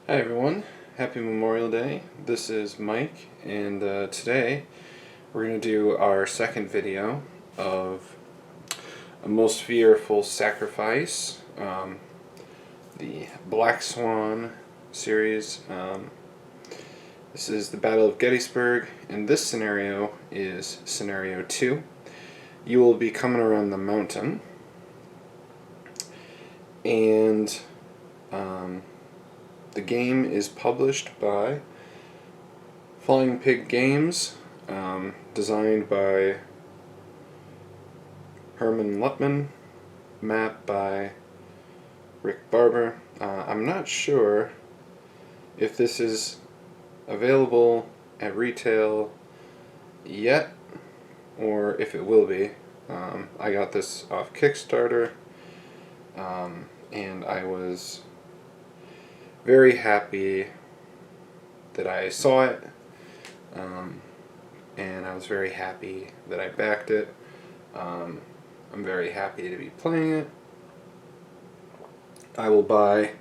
Hi everyone, happy Memorial Day. This is Mike, and today we're going to do our second video of A Most Fearful Sacrifice, the Black Swan series. This is the Battle of Gettysburg, and this scenario is Scenario 2. You will be coming around the mountain, and the game is published by Flying Pig Games, designed by Herman Lutman, map by Rick Barber. I'm not sure if this is available at retail yet, or if it will be. I got this off Kickstarter, and I was very happy that I saw it, and I was very happy that I backed it. I'm very happy to be playing it. I will buy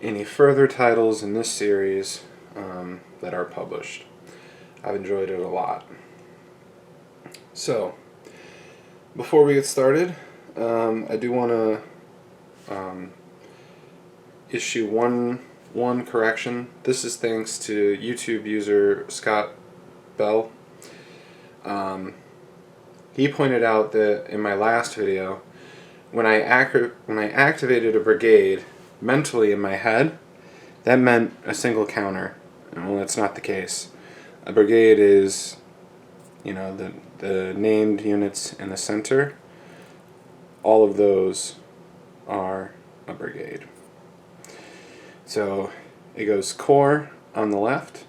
any further titles in this series that are published. I've enjoyed it a lot. So, before we get started, I do want to issue one correction. This is thanks to YouTube user Scott Bell. He pointed out that in my last video, when I activated a brigade mentally in my head, that meant a single counter. Well, that's not the case. A brigade is, the named units in the center. All of those are a brigade. So it goes corps on the left,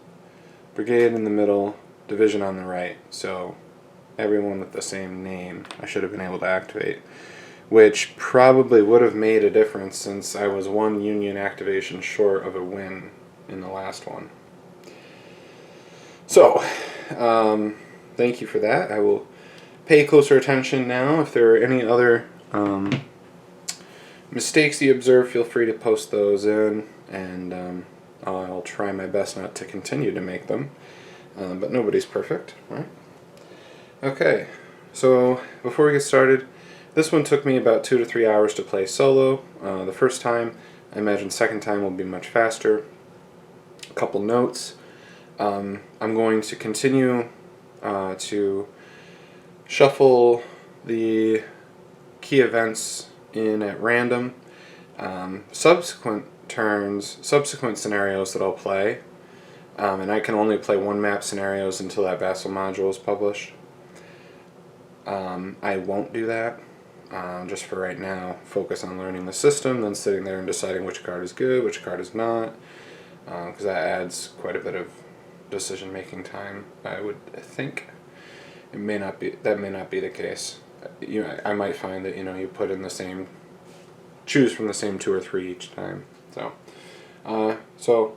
brigade in the middle, division on the right. So everyone with the same name I should have been able to activate, which probably would have made a difference since I was one Union activation short of a win in the last one. So, thank you for that. I will pay closer attention now. If there are any other mistakes you observe, feel free to post those in, and I'll try my best not to continue to make them. But nobody's perfect, right? Okay, so before we get started, this one took me about 2 to 3 hours to play solo. The first time, I imagine second time will be much faster. A couple notes. I'm going to continue to shuffle the key events in at random. Subsequent scenarios that I'll play, and I can only play one map scenarios until that vassal module is published. I won't do that. Just for right now, focus on learning the system, then sitting there and deciding which card is good, which card is not, because that adds quite a bit of decision-making time. I would think that may not be the case. I might find that you put in the same, choose from the same 2 or 3 each time. So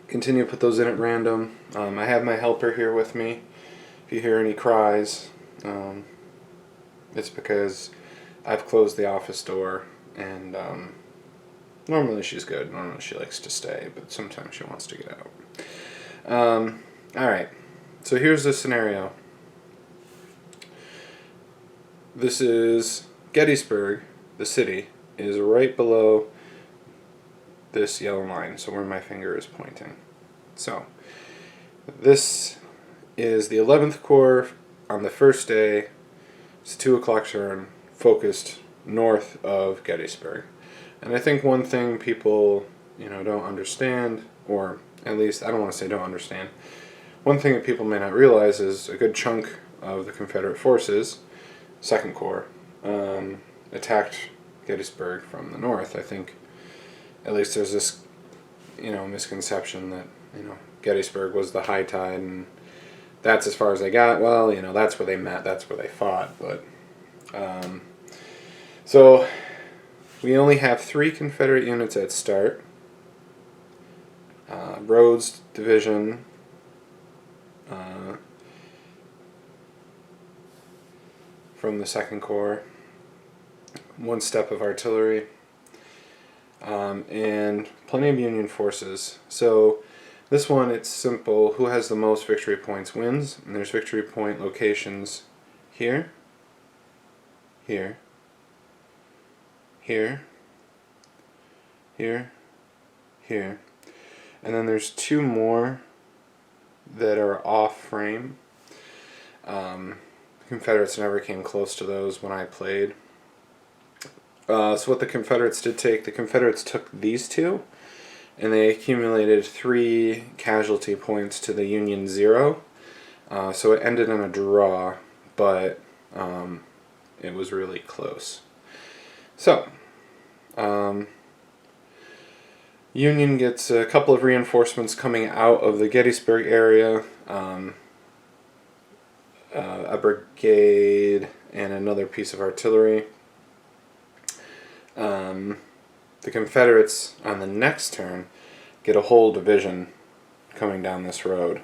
continue to put those in at random. I have my helper here with me. If you hear any cries, it's because I've closed the office door, and normally she's good. Normally she likes to stay, but sometimes she wants to get out. Alright, so here's the scenario. This is Gettysburg, the city, is right below this yellow line, so where my finger is pointing. So, this is the 11th Corps on the first day. It's 2 o'clock turn, focused north of Gettysburg. And I think one thing people, don't understand, or at least I don't want to say don't understand, one thing that people may not realize is a good chunk of the Confederate forces, 2nd Corps, attacked Gettysburg from the north. I think at least there's this, misconception that, Gettysburg was the high tide and that's as far as they got. Well, that's where they met, that's where they fought. But so we only have 3 Confederate units at start. Rhodes Division, from the 2nd Corps, 1 step of artillery. and plenty of Union forces. So this one, it's simple. Who has the most victory points wins. And there's victory point locations here, here, here, here, here. And then there's two more that are off frame. The Confederates never came close to those when I played. So what the Confederates did take, the Confederates took these two, and they accumulated 3 casualty points to the Union 0. So it ended in a draw, but it was really close. So, Union gets a couple of reinforcements coming out of the Gettysburg area, a brigade and another piece of artillery. The Confederates on the next turn get a whole division coming down this road.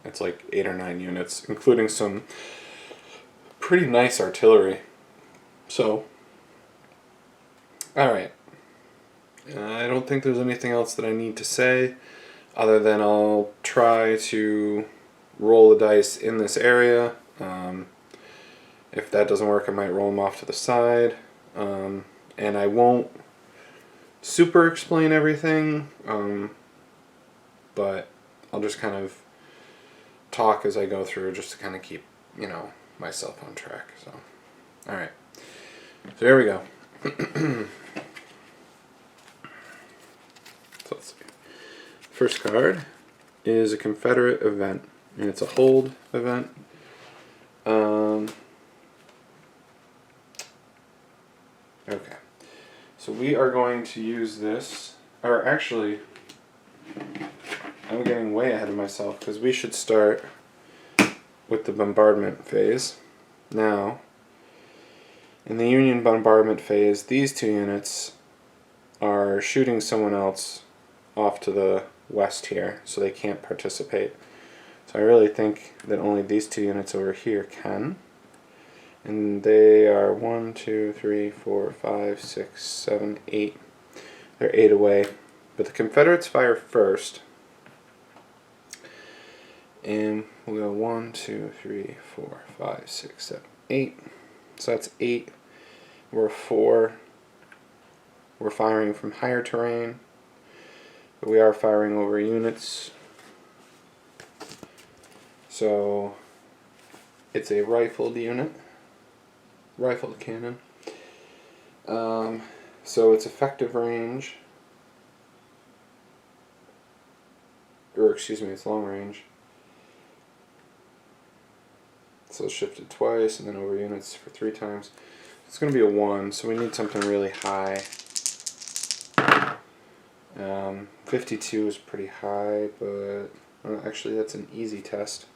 It's like 8 or 9 units, including some pretty nice artillery. So, alright. I don't think there's anything else that I need to say other than I'll try to roll the dice in this area. If that doesn't work, I might roll them off to the side. And I won't super explain everything, but I'll just kind of talk as I go through just to kind of keep, myself on track. So, alright. So here we go. So let's see. First card is a Confederate Event, and it's a hold event. Okay. So we are going to use this, or actually, I'm getting way ahead of myself because we should start with the bombardment phase. Now, in the Union bombardment phase, these 2 units are shooting someone else off to the west here, so they can't participate. So I really think that only these 2 units over here can. And they are 1, 2, 3, 4, 5, 6, 7, 8. They're 8 away. But the Confederates fire first. And we'll go 1, 2, 3, 4, 5, 6, 7, 8. So that's 8. We're 4. We're firing from higher terrain. But we are firing over units. So it's a rifled unit. Rifled cannon. So its effective range, or excuse me, it's long range. So it's shifted twice and then over units for 3 times. It's going to be a 1, so we need something really high. 52 is pretty high, but actually that's an easy test.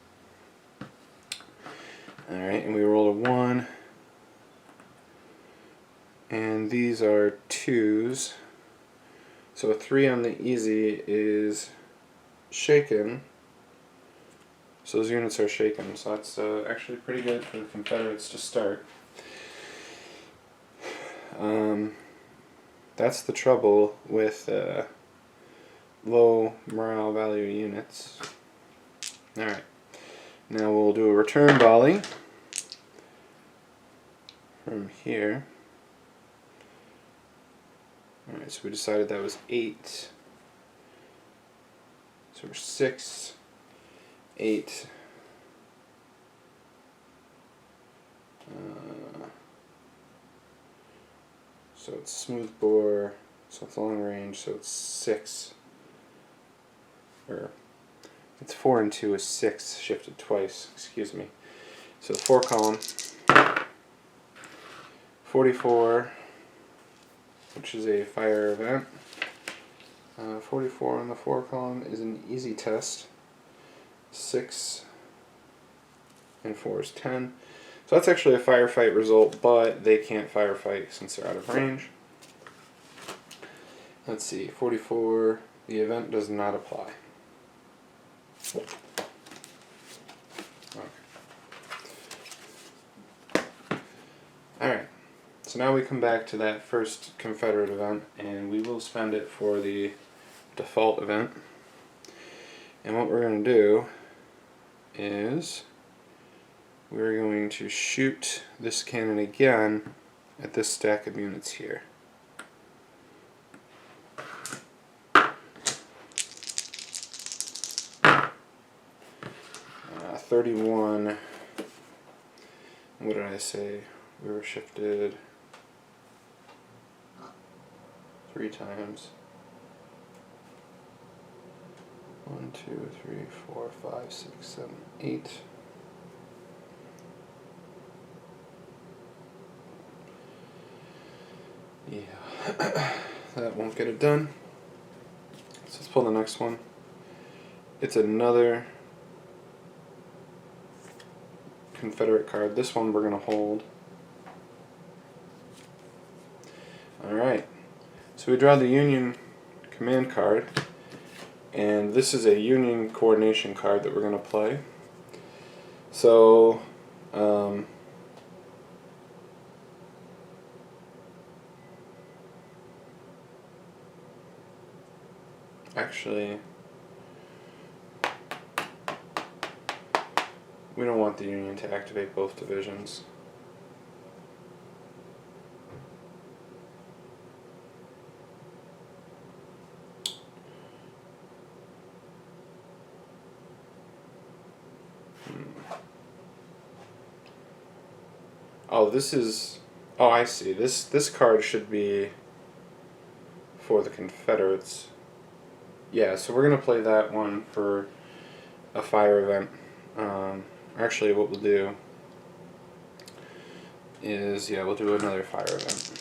Alright, and we roll a 1. And these are 2s. So a 3 on the easy is shaken. So those units are shaken. So that's actually pretty good for the Confederates to start. That's the trouble with low morale value units. Alright. Now we'll do a return volley from here. Alright, so we decided that was 8. So we're 6, 8. So it's smooth bore, so it's long range, so it's 6. Or it's 4 and 2 is 6, shifted twice, excuse me. So the 4 column, 44, which is a fire event. 44 on the 4 column is an easy test. 6 and 4 is 10. So that's actually a firefight result, but they can't firefight since they're out of range. Let's see, 44, the event does not apply. Okay. Alright, so now we come back to that first Confederate event, and we will spend it for the default event. And what we're going to do is we're going to shoot this cannon again at this stack of units here. 31. What did I say? We were shifted 3 times. 1, 2, 3, 4, 5, 6, 7, 8. Yeah, that won't get it done. So let's pull the next one. It's another Confederate card. This one we're going to hold. Alright, so we draw the Union command card, and this is a Union coordination card that we're going to play. So, actually, we don't want the Union to activate both divisions. Oh, this is... Oh, I see. This card should be for the Confederates. Yeah, so we're going to play that one for a fire event. Actually, what we'll do is, yeah, we'll do another fire event.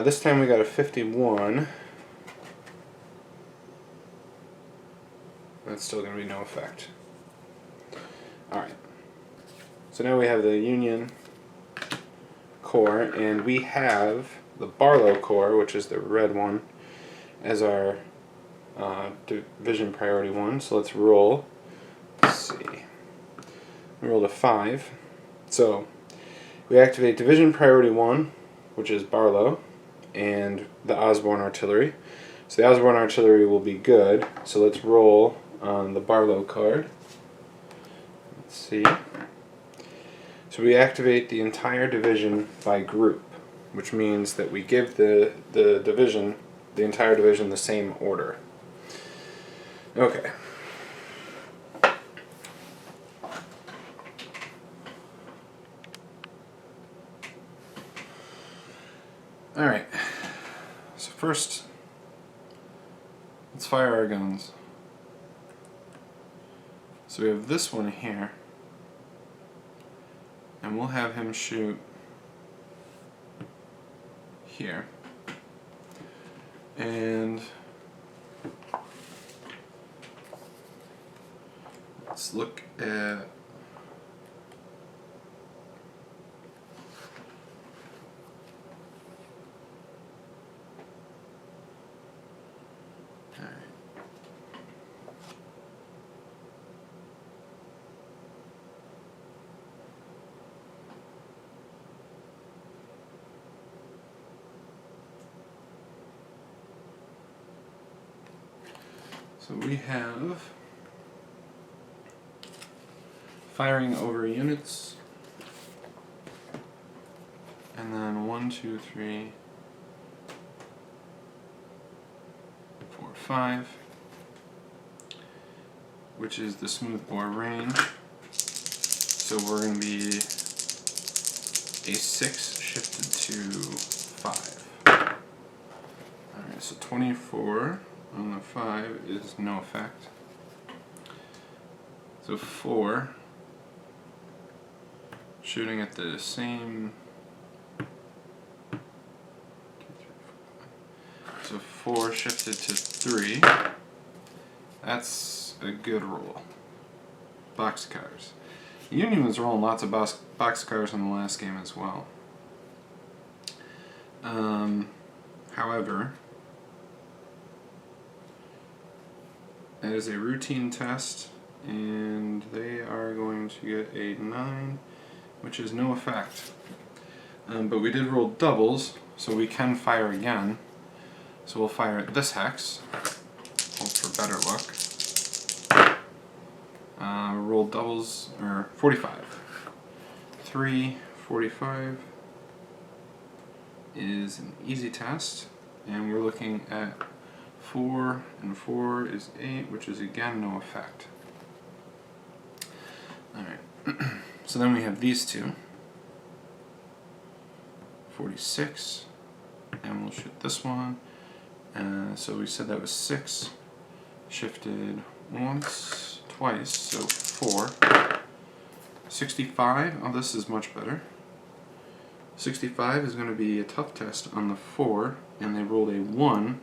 This time we got a 51. That's still going to be no effect. Alright. So now we have the Union Corps, and we have the Barlow Corps, which is the red one, as our division priority 1. So let's roll. Let's see. We rolled a 5. So we activate division priority 1, which is Barlow, and the Osborne artillery. So the Osborne artillery will be good. So let's roll on the Barlow card. Let's see. So we activate the entire division by group, which means that we give the division, the entire division, the same order. Okay. Alright. So first, let's fire our guns. So we have this one here, and we'll have him shoot here. And let's look at so we have firing over units, and then 1, 2, 3, 4, 5, which is the smoothbore range. So we're going to be a 6 shifted to 5. Alright, so 24 on the 5 is no effect. So 4, shooting at the same. So 4 shifted to 3. That's a good roll. Boxcars. The Union was rolling lots of boxcars in the last game as well. However, that is a routine test, and they are going to get a 9, which is no effect. but we did roll doubles, so we can fire again. So we'll fire at this hex, hope for better luck. Roll doubles, or 45. 3, 45 is an easy test, and we're looking at 4, and 4 is 8, which is again no effect. Alright, so then we have these two. 46, and we'll shoot this one. So we said that was 6, shifted once, twice, so 4. 65, oh this is much better. 65 is going to be a tough test on the 4, and they rolled a 1.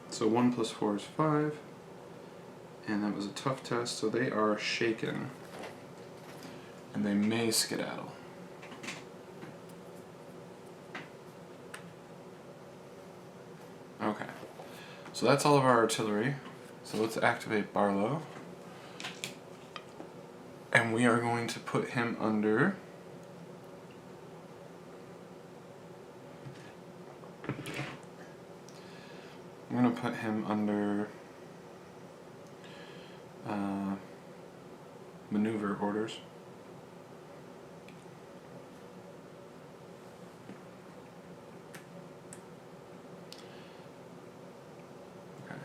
So 1 plus 4 is 5, and that was a tough test, so they are shaken. And they may skedaddle. Okay, so that's all of our artillery. So let's activate Barlow. And we are going to put him under maneuver orders. Okay.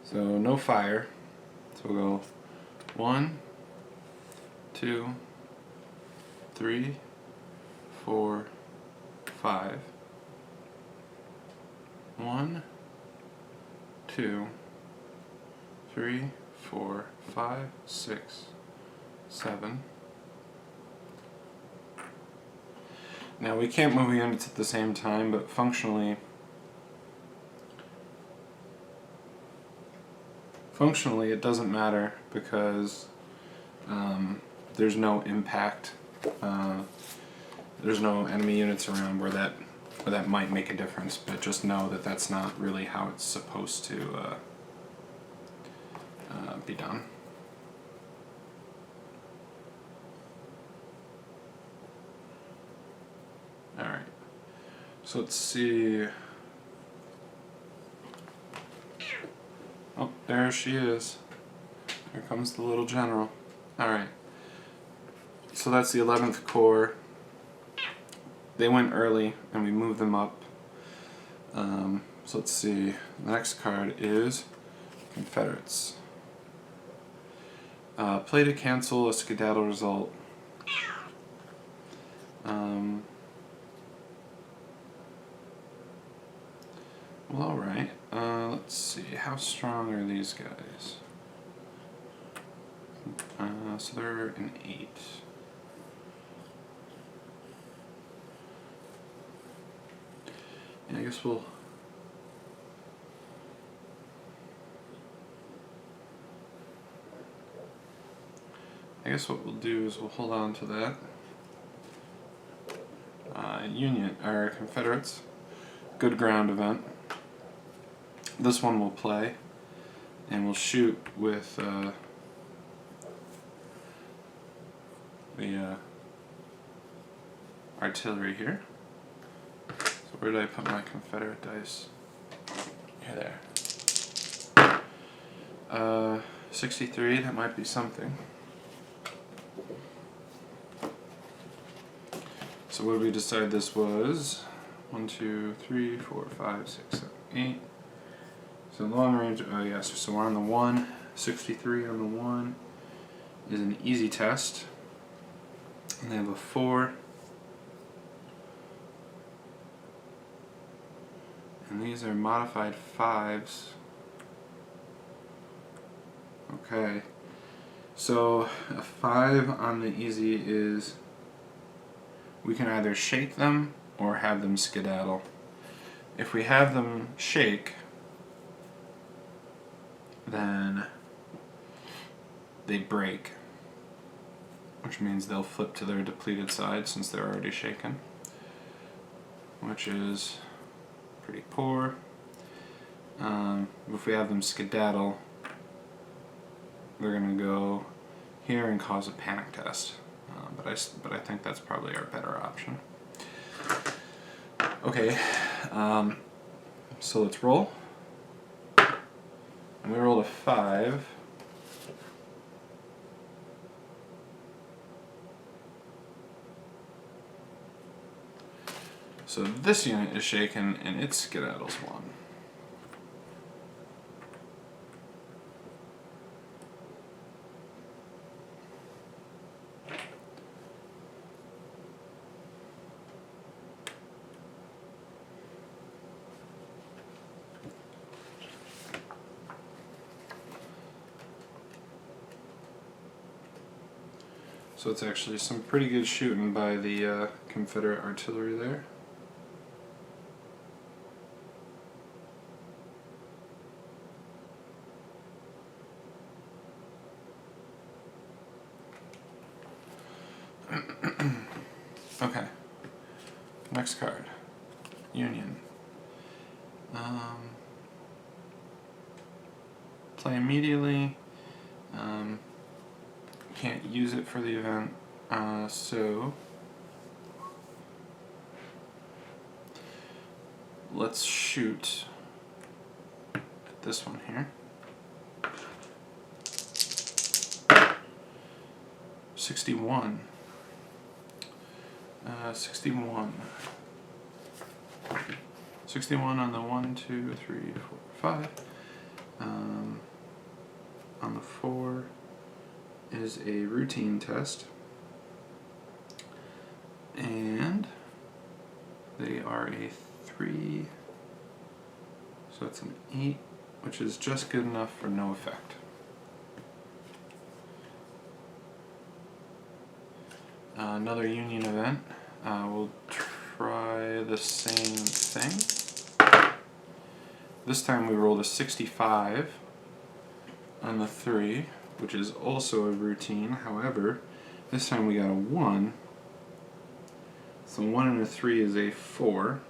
So no fire. So we'll go 1, 2, 3, 4, 5. 1, 2, 3, 4, 5, 6, 7. Now we can't move units at the same time, but functionally it doesn't matter because there's no impact. There's no enemy units around where that might make a difference, but just know that that's not really how it's supposed to be done. Alright, so let's see. Oh, there she is. Here comes the little general. Alright, so that's the 11th Corps. They went early and we moved them up. So let's see. The next card is Confederates. Play to cancel a skedaddle result. Well, alright. Let's see. How strong are these guys? So they're an 8. Yeah, I guess what we'll do is we'll hold on to that. Union, or Confederates. Good ground event. This one will play, and we'll shoot with the artillery here. So where did I put my Confederate dice? Here, there. 63, that might be something. So what did we decide this was? 1, 2, 3, 4, 5, 6, 7, 8. So long range, oh yes, so we're on the 1. 63 on the 1 is an easy test. And they have a 4. And these are modified 5s. Okay. So a 5 on the easy is we can either shake them or have them skedaddle. If we have them shake, then they break, which means they'll flip to their depleted side since they're already shaken, which is pretty poor. If we have them skedaddle, they're going to go here and cause a panic test. But I think that's probably our better option. Okay, so let's roll. And we rolled a 5. So this unit is shaken and it skedaddles 1. So it's actually some pretty good shooting by the Confederate artillery there. Okay, next card, Union. Play immediately. Can't use it for the event, so let's shoot at this one here. 61. 61 on the 1, 2, 3, 4, 5. On the 4 is a routine test, and they are a 3, so it's an 8, which is just good enough for no effect. Another Union event. We'll try the same thing. This time we rolled a 65 on the 3, which is also a routine. However, this time we got a 1. So 1 and a 3 is a 4.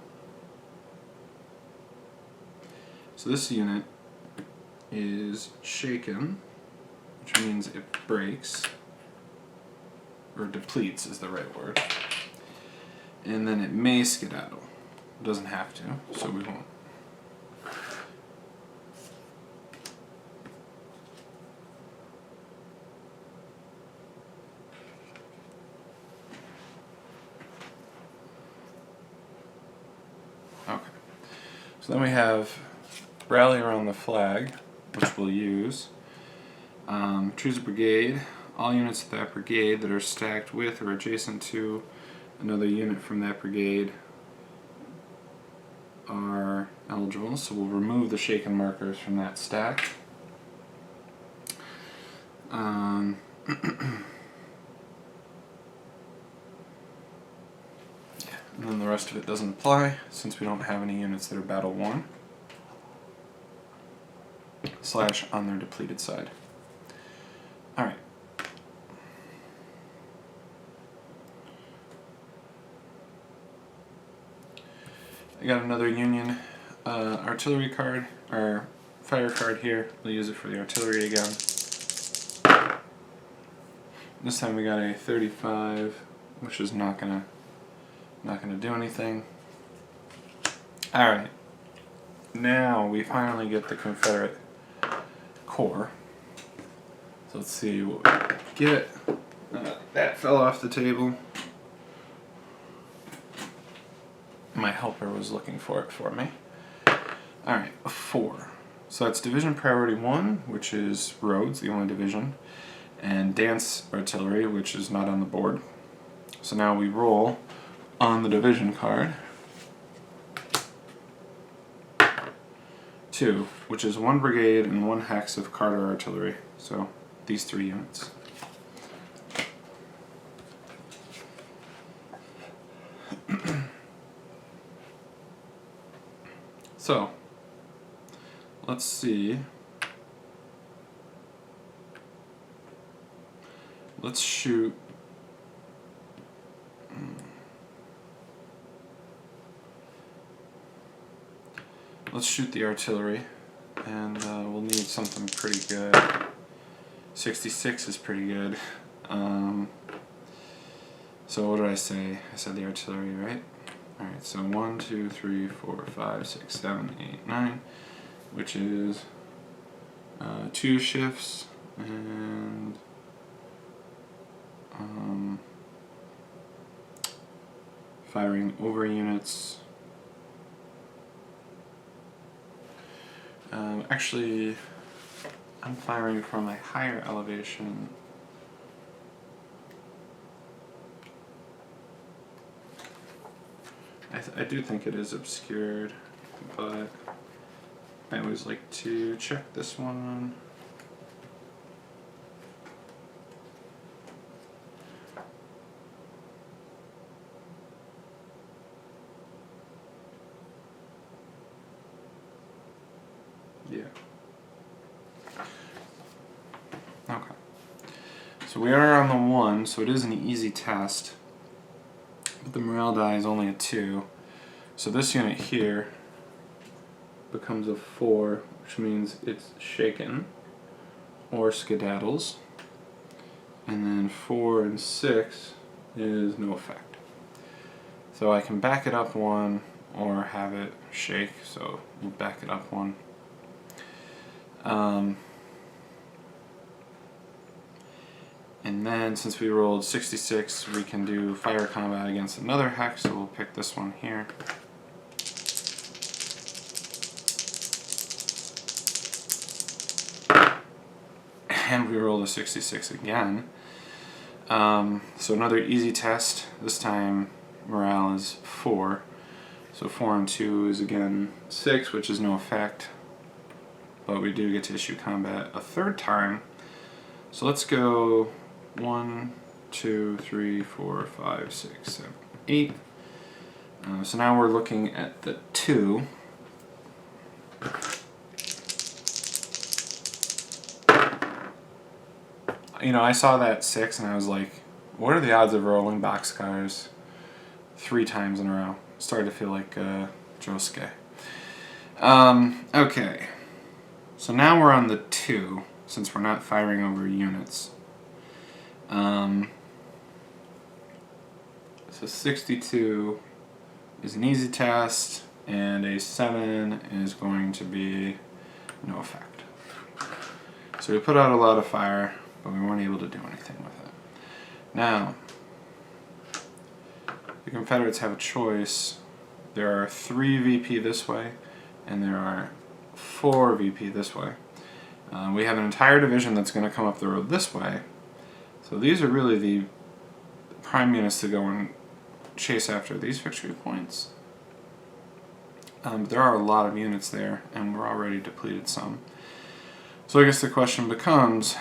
So this unit is shaken, which means it breaks, or depletes is the right word. And then it may skedaddle. It doesn't have to, so we won't. Okay. So then we have rally around the flag, which we'll use. Choose a brigade. All units of that brigade that are stacked with or adjacent to another unit from that brigade are eligible, so we'll remove the shaken markers from that stack. And then the rest of it doesn't apply since we don't have any units that are battle worn / on their depleted side. Alright. I got another Union artillery card, or fire card here. We'll use it for the artillery again. This time we got a 35, which is not gonna do anything. Alright. Now we finally get the Confederate Corps. So let's see what we get. That fell off the table. My helper was looking for it for me. Alright, a 4. So that's Division Priority 1, which is roads, the only division, and Dance Artillery, which is not on the board. So now we roll on the division card. 2, which is 1 brigade and 1 hex of Carter Artillery. So these 3 units. So, let's see. Let's shoot. Let's shoot the artillery, and we'll need something pretty good. 66 is pretty good. So what did I say? I said the artillery, right? Alright, so 1, 2, 3, 4, 5, 6, 7, 8, 9, which is 2 shifts and firing over units. Actually, I'm firing from a higher elevation. I do think it is obscured, but I always like to check this one. Yeah. Okay. So we are on the 1, so it is an easy test. But the morale die is only a 2. So this unit here becomes a 4, which means it's shaken or skedaddles. And then 4 and 6 is no effect. So I can back it up 1 or have it shake, so we'll back it up 1. And then since we rolled 66, we can do fire combat against another hex, so we'll pick this one here. And we rolled a 66 again. So another easy test. This time morale is 4. So 4 and 2 is again 6, which is no effect. But we do get to issue combat a 3rd time. So let's go 1, 2, 3, 4, 5, 6, 7, 8. So now we're looking at the 2. You know, I saw that 6 and I was like, what are the odds of rolling boxcars 3 times in a row? Started to feel like Josuke. Okay. So now we're on the 2, since we're not firing over units. So 62 is an easy test, and a 7 is going to be no effect. So we put out a lot of fire, but we weren't able to do anything with it. Now, the Confederates have a choice. There are 3 VP this way, and there are 4 VP this way. We have an entire division that's going to come up the road this way. So these are really the prime units to go and chase after these victory points. There are a lot of units there, and we're already depleted some. So I guess the question becomes,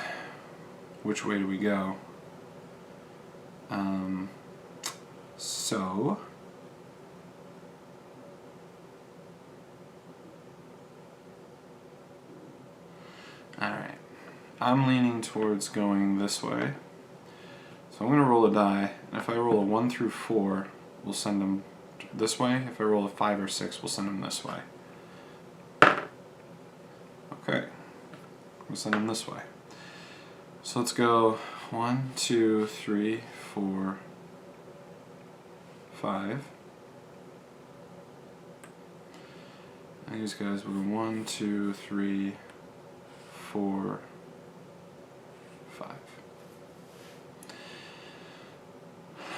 which way do we go? Alright, I'm leaning towards going this way. So I'm going to roll a die, and if I roll a 1 through 4, we'll send them this way. If I roll a 5 or 6, we'll send them this way. Okay, we'll send them this way. So let's go 1, 2, 3, 4, 5. And these guys will go 1, 2, 3, 4, 5.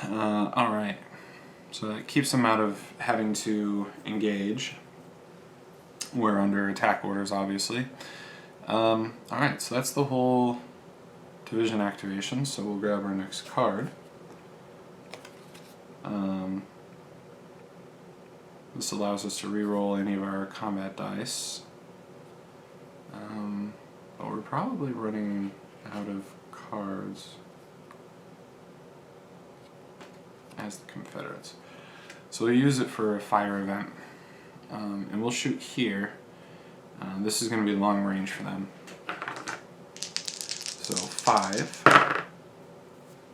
Alright, so that keeps them out of having to engage. We're under attack orders, obviously. Alright, so that's the whole division activation, so we'll grab our next card. This allows us to reroll any of our combat dice. But we're probably running out of cards as the Confederates. So we'll use it for a fire event. And we'll shoot here. This is going to be long range for them. So 5.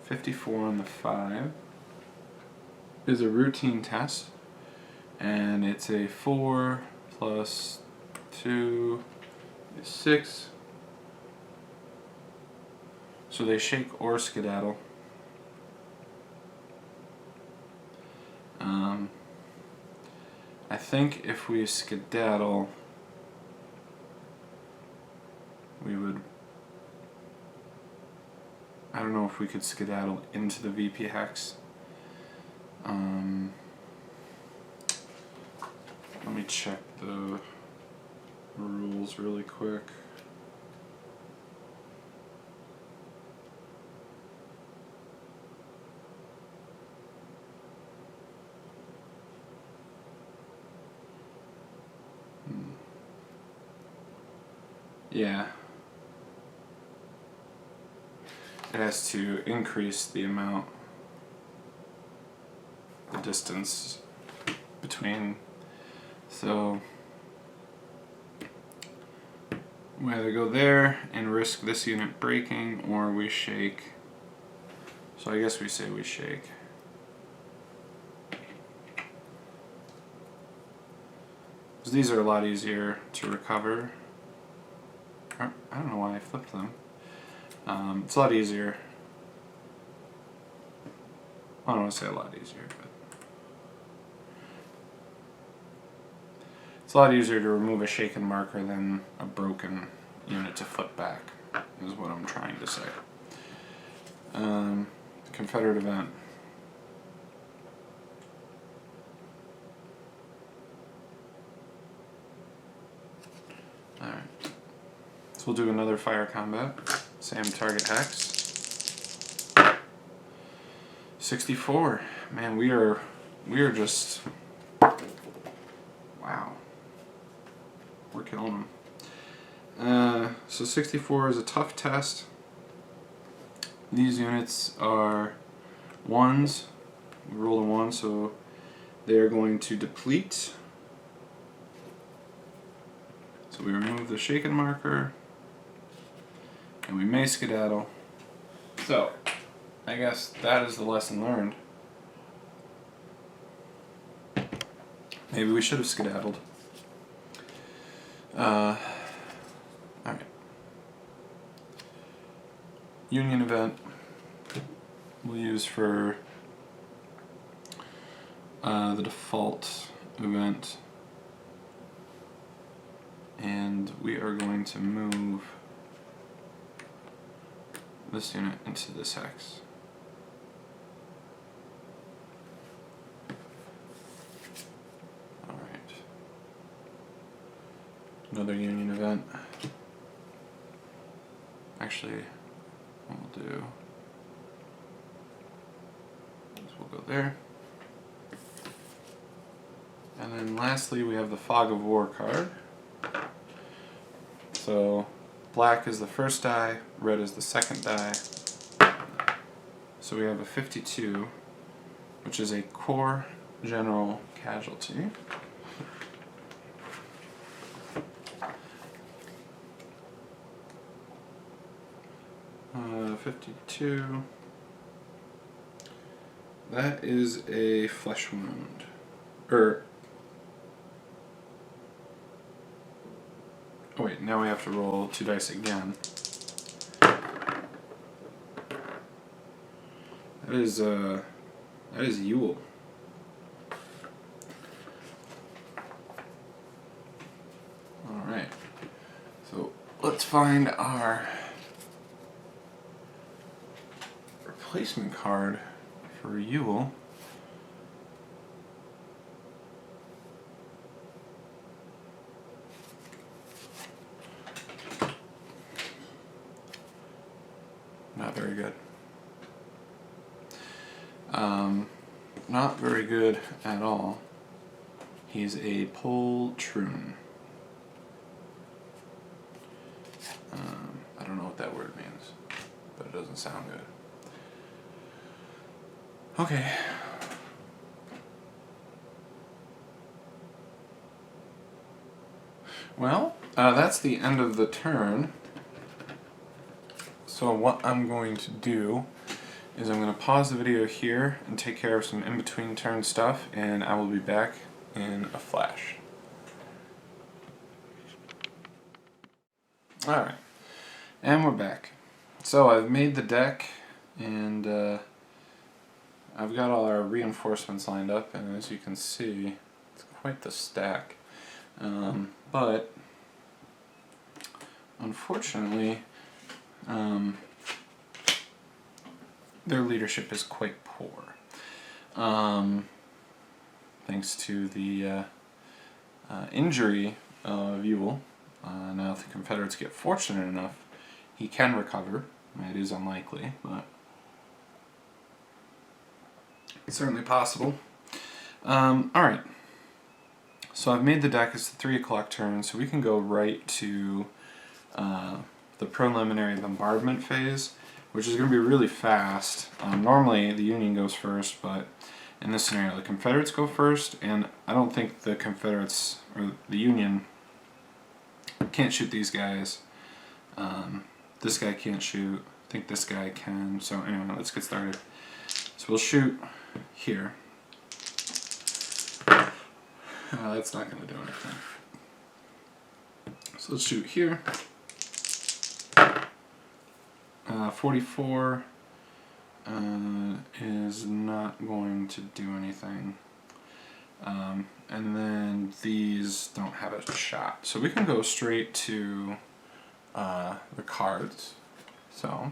54 on the 5 is a routine test. And it's a 4 plus 2 is 6. So they shake or skedaddle. I think if we skedaddle, we would... I don't know if we could skedaddle into the VP hex. Let me check the rules really quick. Yeah. It has to increase the amount, the distance between. So we either go there and risk this unit breaking, or we shake. So I guess we say we shake. Because these are a lot easier to recover. I don't know why I flipped them. It's a lot easier. I don't want to say a lot easier, but it's a lot easier to remove a shaken marker than a broken unit to flip back, is what I'm trying to say. Confederate Event. Alright. So we'll do another fire combat. Same target hex. 64. Man, we are just... Wow. We're killing them. So 64 is a tough test. These units are ones. We rolled a 1, so they're going to deplete. So we remove the shaken marker, and we may skedaddle. So, I guess that is the lesson learned. Maybe we should have skedaddled. Alright. Union Event we'll use for the default event. And we are going to move this unit into this hex. Alright. Another Union Event. Actually, what we'll do is we'll go there. And then lastly, we have the Fog of War card. So black is the first die, red is the second die. So we have a 52, which is a core general casualty. Uh, 52. That is a flesh wound. Oh wait, now we have to roll 2 dice again. That is Ewell. Alright. So let's find our replacement card for Ewell. Not very good. Not very good at all. He's a poltroon. I don't know what that word means, but it doesn't sound good. Okay. Well, that's the end of the turn. So what I'm going to do is I'm going to pause the video here and take care of some in-between turn stuff, and I will be back in a flash. Alright, and we're back. So I've made the deck, and I've got all our reinforcements lined up, and as you can see, it's quite the stack. But unfortunately, their leadership is quite poor. Thanks to the injury of Ewell. Now if the Confederates get fortunate enough, he can recover. It is unlikely, but it's certainly possible. Alright, so I've made the deck. It's the 3 o'clock turn, so we can go right to the preliminary bombardment phase, which is going to be really fast. Normally the Union goes first, but in this scenario the Confederates go first, and I don't think the Confederates or the Union can't shoot these guys. This guy can't shoot. I think this guy can. So anyway, let's get started. So we'll shoot here. That's not going to do anything. So let's shoot here. 44 is not going to do anything. And then these don't have a shot. So we can go straight to the cards. So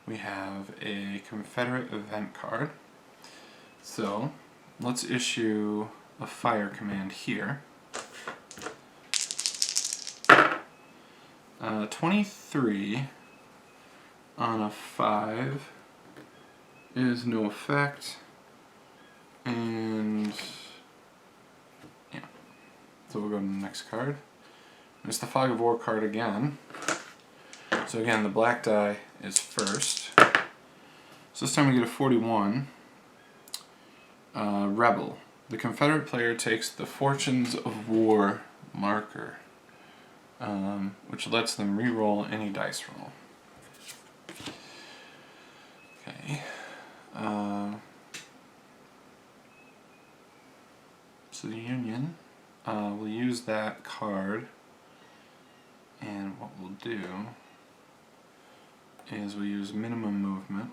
we have a Confederate Event card. So let's issue a fire command here. 23 on a 5 is no effect. And yeah, so we'll go to the next card. It's the Fog of War card again. So again, the black die is first. So this time we get a 41. Rebel. The Confederate player takes the Fortunes of War marker, which lets them re-roll any dice roll. Okay. So the Union will use that card, and what we'll do is we'll use minimum movement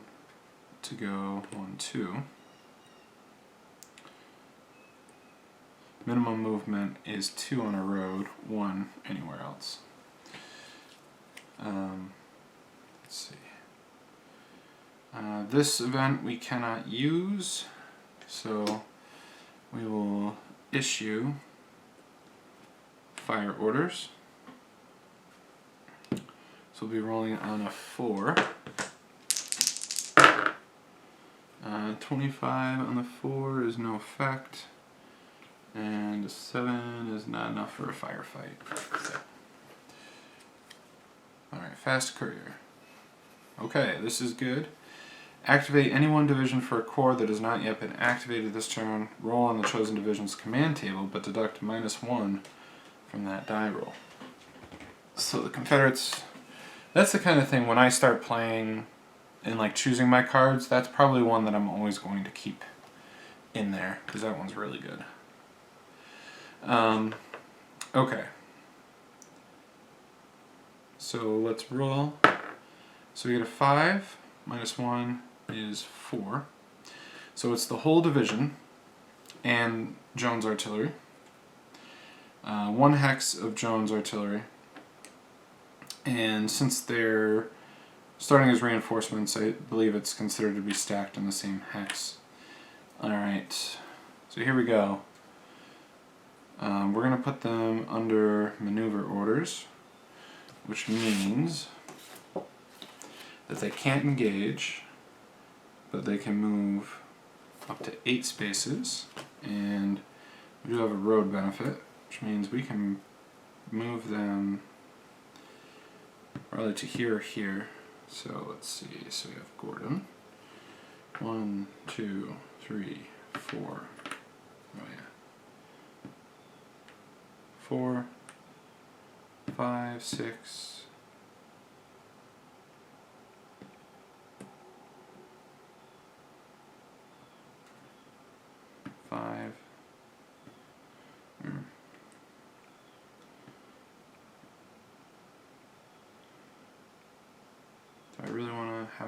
to go 1, 2. Minimum movement is 2 on a road, 1 anywhere else. Let's see. This event we cannot use, so we will issue fire orders. So we'll be rolling on a 4. 25 on the 4 is no effect, and a 7 is not enough for a firefight. So. Alright, fast courier. Okay, this is good. Activate any one division for a corps that has not yet been activated this turn. Roll on the chosen division's command table, but deduct -1 from that die roll. So the Confederates, that's the kind of thing when I start playing and like choosing my cards, that's probably one that I'm always going to keep in there, because that one's really good. Okay. So let's roll. So we get a 5, -1 is 4. So it's the whole division and Jones artillery. 1 hex of Jones artillery. And since they're starting as reinforcements, I believe it's considered to be stacked in the same hex. Alright, so here we go. We're going to put them under maneuver orders, which means that they can't engage, but they can move up to 8 spaces, and we do have a road benefit, which means we can move them probably to here or here. So let's see, so we have Gordon. 1, 2, 3, 4. Oh yeah. 4, 5, 6. 5. Mm. 6,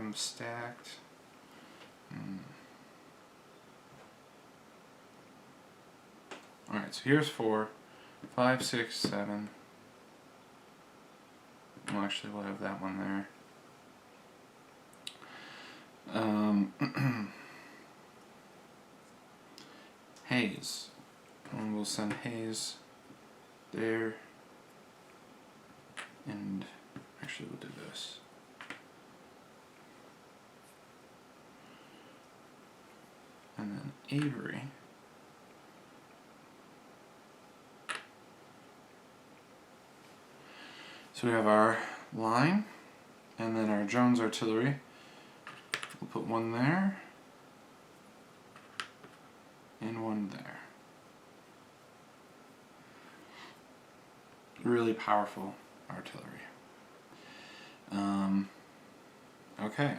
them stacked. Alright, so here's 4, 5, 6, 7. Well, actually, we'll have that one there. Hayes. And we'll send Hayes there. And actually, we'll do this. And then Avery. So we have our line, and then our Jones artillery. We'll put one there, and one there. Really powerful artillery. Okay,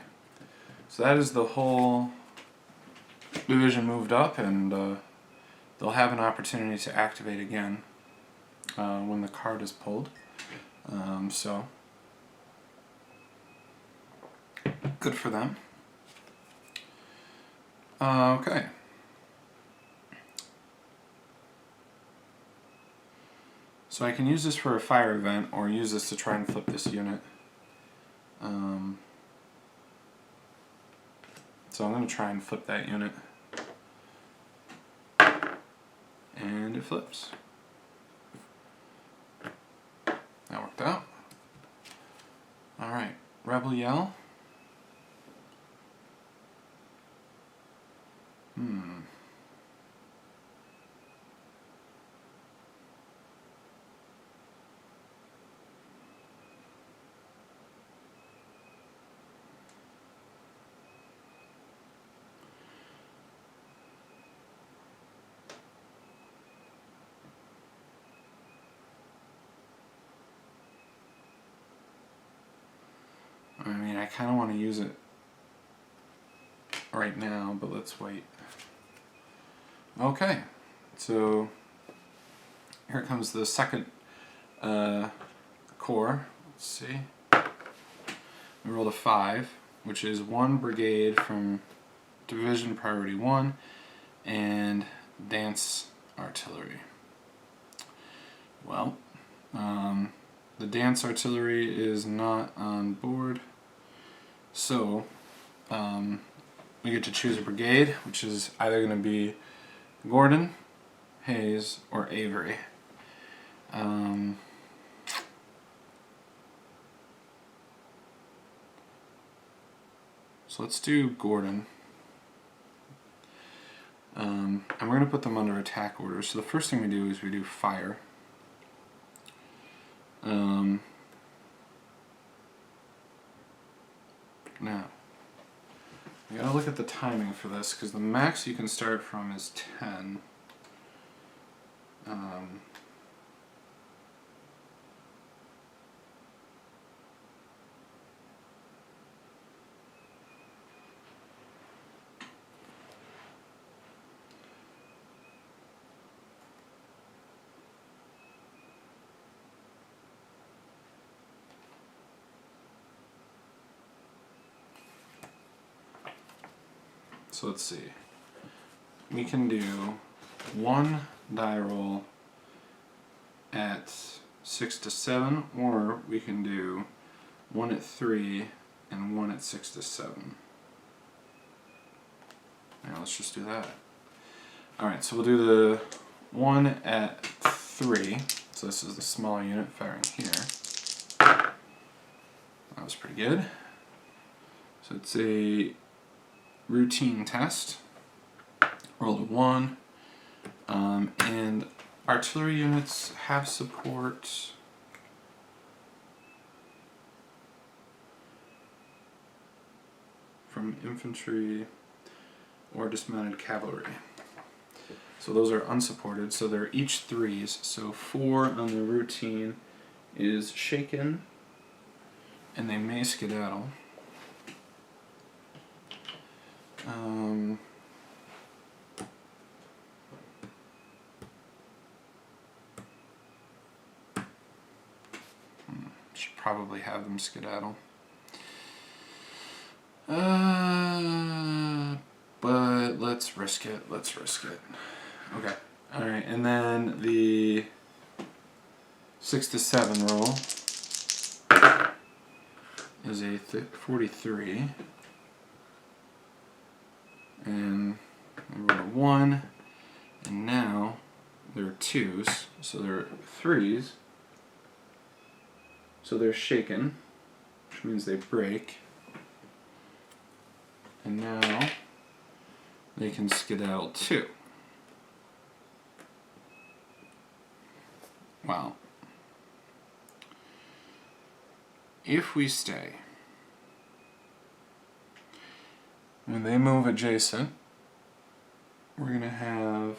so that is the whole division moved up, and they'll have an opportunity to activate again when the card is pulled. So good for them. Okay. So I can use this for a fire event, or use this to try and flip this unit. So I'm going to try and flip that unit. And it flips. That worked out. Alright, Rebel Yell. I mean, I kind of want to use it right now, but let's wait. Okay, so here comes the second corps. Let's see. We rolled a 5, which is 1 brigade from Division Priority 1 and Dance Artillery. Well, the Dance Artillery is not on board, so we get to choose a brigade, which is either going to be Gordon, Hayes, or Avery. So let's do Gordon. And we're going to put them under attack orders. So the first thing we do is we do fire. Now, you gotta look at the timing for this, because the max you can start from is 10. So let's see. We can do 1 die roll at 6 to 7, or we can do 1 at 3 and 1 at 6 to 7. Now let's just do that. Alright, so we'll do the 1 at 3. So this is the smaller unit firing here. That was pretty good. So it's a routine test. Rolled a 1. And artillery units have support from infantry or dismounted cavalry. So those are unsupported, so they're each 3s. So 4 on the routine is shaken, and they may skedaddle. Should probably have them skedaddle. But let's risk it. Okay. Alright, and then the 6 to 7 roll is a 43. And I rolled a 1. And now there are 2s, so there are 3s. So they're shaken, which means they break. And now they can skedaddle 2. Well, if we stay, when they move adjacent, we're going to have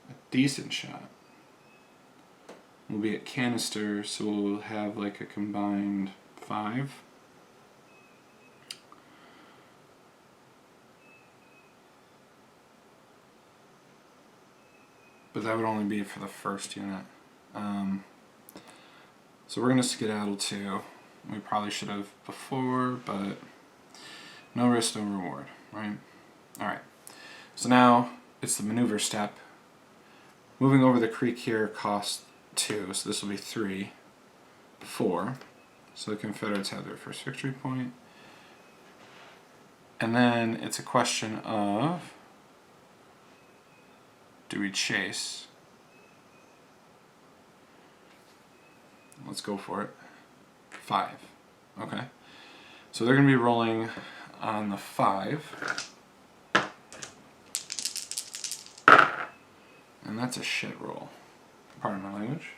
a decent shot. We'll be at canister, so we'll have like a combined 5. But that would only be for the first unit. So we're going to skedaddle 2. We probably should have before, but no risk, no reward, right? Alright, so now it's the maneuver step. Moving over the creek here costs 2, so this will be 3, 4. So the Confederates have their first victory point. And then it's a question of, do we chase? Let's go for it. 5. Okay. So they're going to be rolling on the 5. And that's a shit roll. Pardon my language.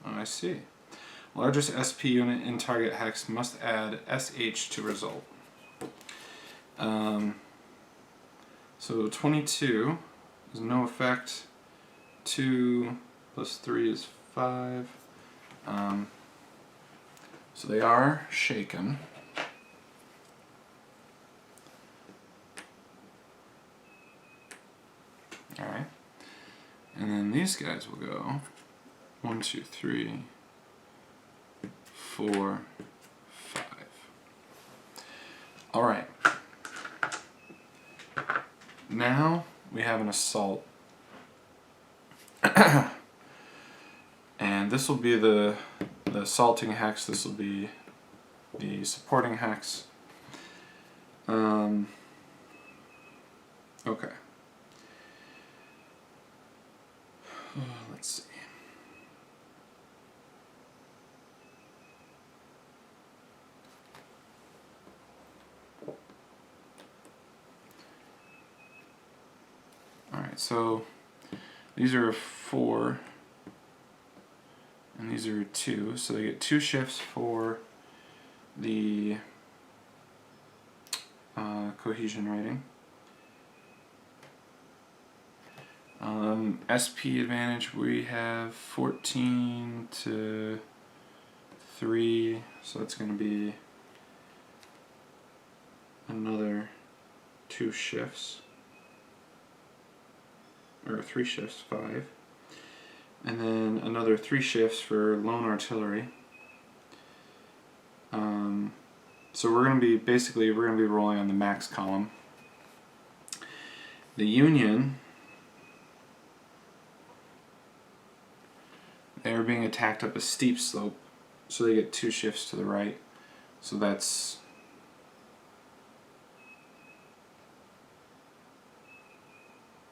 Oh, I see. Largest SP unit in target hex must add SH to result. So 22 is no effect. 2 plus 3 is 5. So they are shaken. Alright. And then these guys will go 1, 2, 3, 4, 5. Alright. Now we have an assault. And this will be the assaulting hex, this will be the supporting hex. Okay. Let's see. Alright, so these are 4 and these are 2, so they get 2 shifts for the cohesion rating. SP advantage, we have 14 to 3, so that's going to be another 2 shifts, or 3 shifts, 5, and then another 3 shifts for lone artillery. So we're going to be rolling on the max column. The Union, they are being attacked up a steep slope, so they get 2 shifts to the right. So that's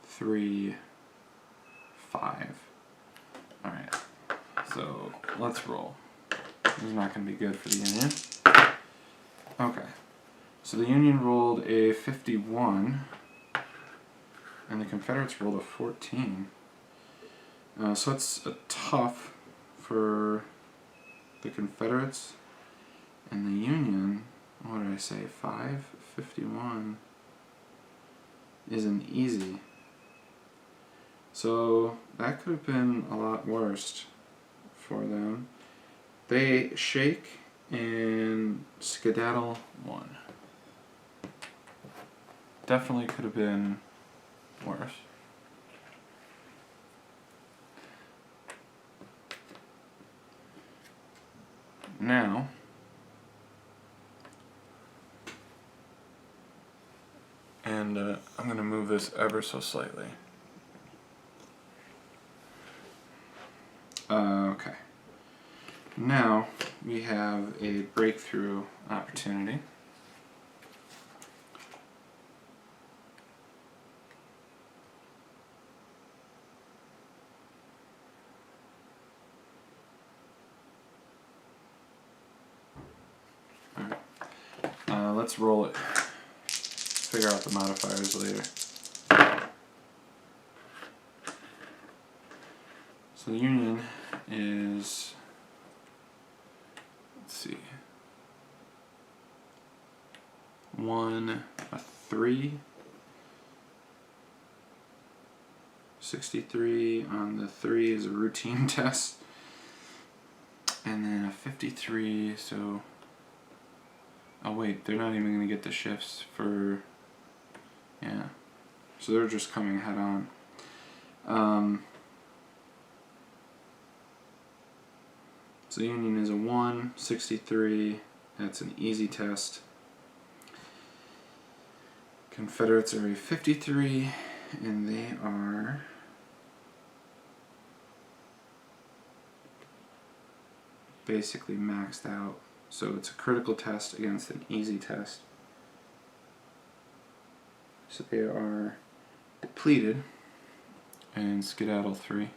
3, 5. Alright, so let's roll. This is not going to be good for the Union. Okay, so the Union rolled a 51, and the Confederates rolled a 14. So it's a tough for the Confederates, and the Union, what did I say, 5? 51 isn't easy. So that could have been a lot worse for them. They shake and skedaddle 1. Definitely could have been worse. now and I'm going to move this ever so slightly. Okay. Now we have a breakthrough opportunity. Alright. Let's roll it. Figure out the modifiers later. So the Union is, let's see, 1, a 3, 63 on the 3 is a routine test, and then a 53, so, oh wait, they're not even going to get the shifts for, yeah, so they're just coming head on. So Union is a 1, 63, that's an easy test. Confederates are a 53, and they are basically maxed out. So it's a critical test against an easy test. So they are depleted and skedaddle 3.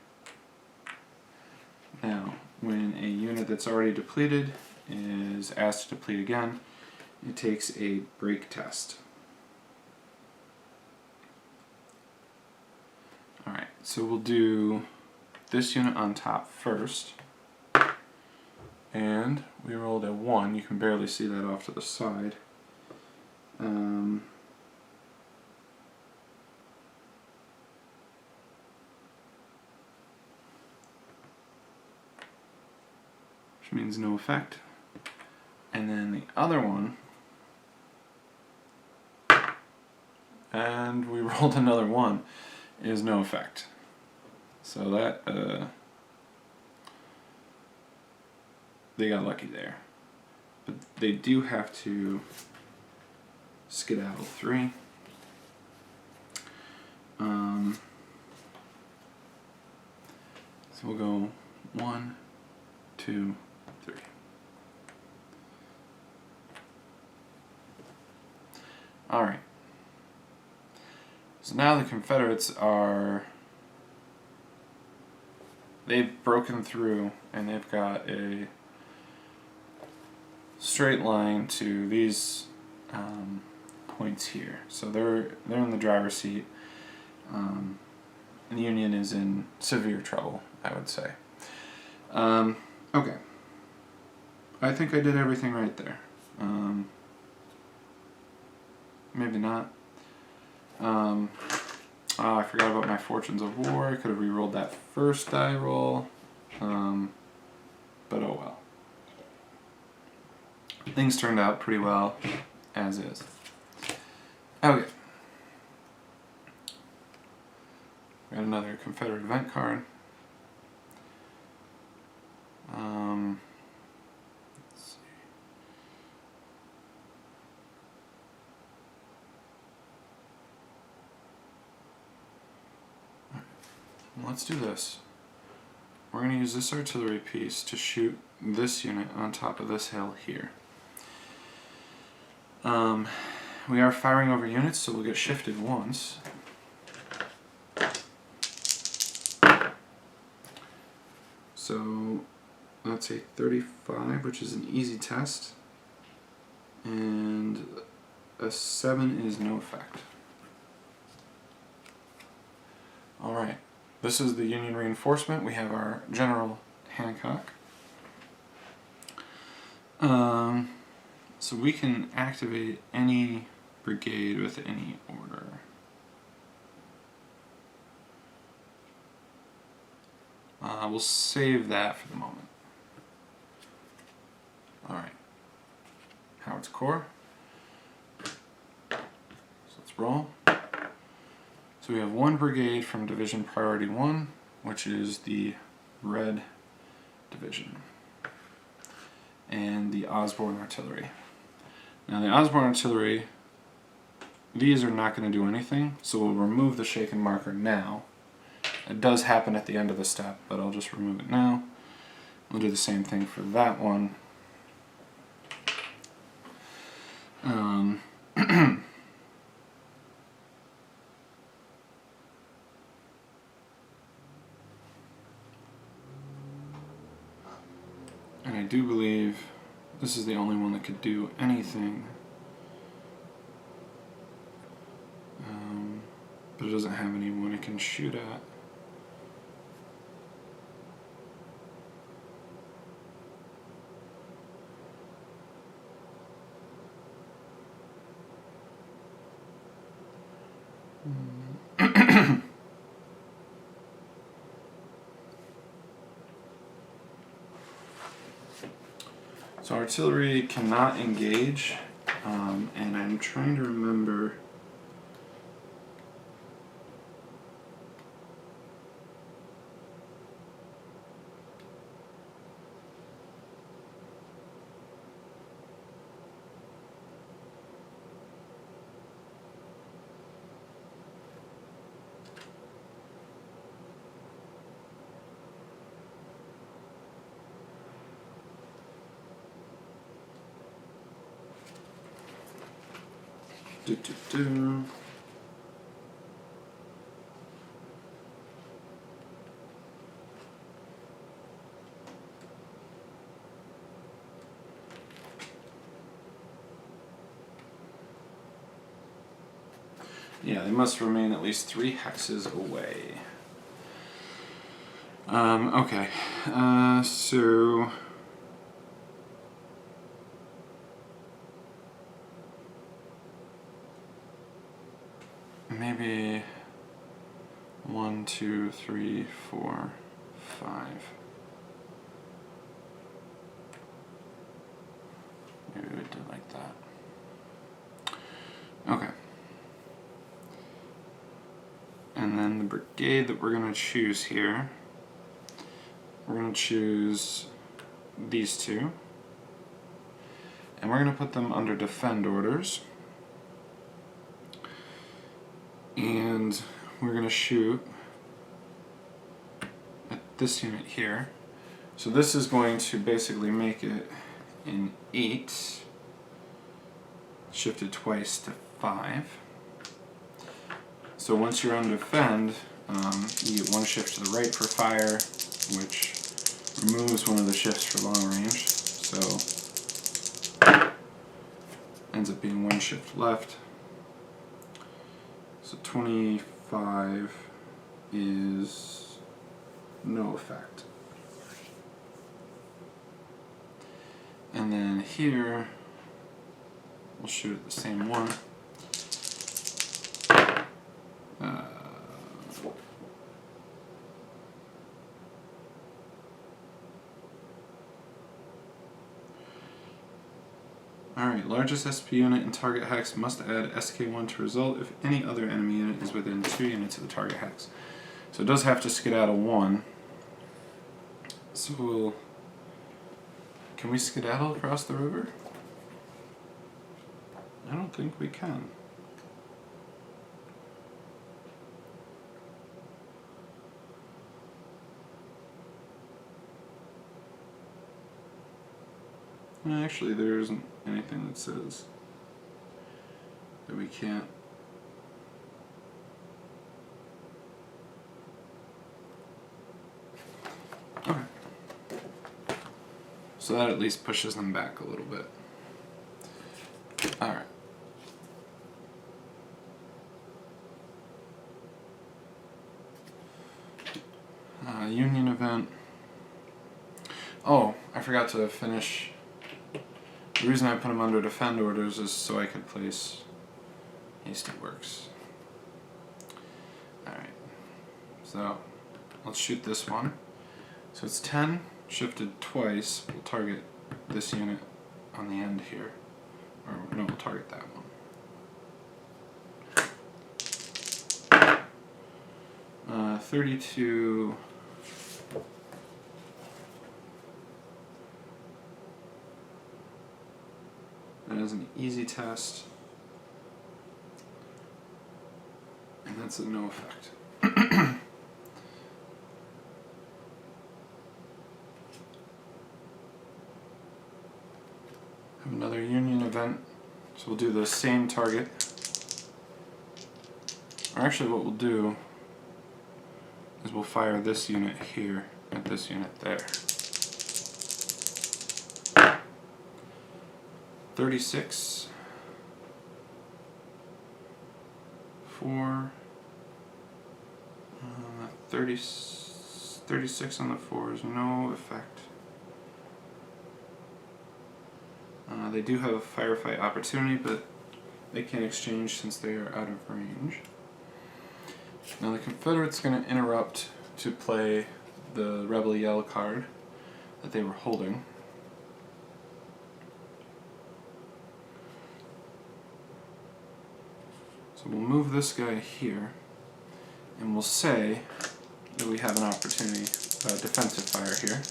Now, when a unit that's already depleted is asked to deplete again, it takes a break test. Alright, so we'll do this unit on top first. And we rolled a 1. You can barely see that off to the side. Which means no effect. And then the other one, and we rolled another 1, is no effect. So that, they got lucky there. But they do have to skedaddle 3. So we'll go 1, 2, 3. Alright. So now the Confederates are, they've broken through and they've got a straight line to these points here. So they're in the driver's seat. And the Union is in severe trouble, I would say. Okay. I think I did everything right there. Maybe not. I forgot about my Fortunes of War. I could have re-rolled that first die roll. But oh well. Things turned out pretty well, as is. Okay. Got another Confederate Event card. Let's see. Let's do this. We're going to use this artillery piece to shoot this unit on top of this hill here. We are firing over units, so we'll get shifted once. So that's a 35, which is an easy test, and a 7 is no effect. Alright, this is the Union reinforcement. We have our General Hancock. So we can activate any brigade with any order. We'll save that for the moment. Alright. Howard's Corps. So let's roll. So we have one brigade from Division Priority 1, which is the Red Division. and the Osborne artillery. Now the Osborne artillery, these are not going to do anything, so we'll remove the shaken marker now. It does happen at the end of the step, but I'll just remove it now. We'll do the same thing for that one. And I do believe this is the only one that could do anything. But it doesn't have anyone it can shoot at. So artillery cannot engage, and I'm trying to remember. Yeah, they must remain at least 3 hexes away. Okay, so maybe 1, 2, 3, 4, 5. Maybe we do it like that. Okay. And then the brigade that we're going to choose here, we're going to choose these two. And we're going to put them under defend orders. And we're going to shoot at this unit here. So this is going to basically make it an 8, shifted twice to 5. So once you're on defend, you get 1 shift to the right for fire, which removes one of the shifts for long range. So ends up being 1 shift left. So 25 is no effect. And then here, we'll shoot at the same one. Alright, largest SP unit in target hex must add SK1 to result if any other enemy unit is within 2 units of the target hex. So it does have to skedaddle 1. So we'll... Can we skedaddle across the river? I don't think we can. Actually, there isn't anything that says that we can't. Okay. So that at least pushes them back a little bit. Alright. Union event. Oh, I forgot to finish. The reason I put them under defend orders is so I could place hasty works. Alright, so let's shoot this one. So it's 10, shifted twice. We'll target this unit on the end here. Or no, we'll target that one. 32... easy test. And that's a no effect. Have another Union event. So we'll do the same target. Or actually what we'll do is we'll fire this unit here at this unit there. 36, 4, 36 on the 4s, no effect. They do have a firefight opportunity, but they can't exchange since they are out of range. Now the Confederate's going to interrupt to play the Rebel Yell card that they were holding. So we'll move this guy here, and we'll say that we have an opportunity, defensive fire here,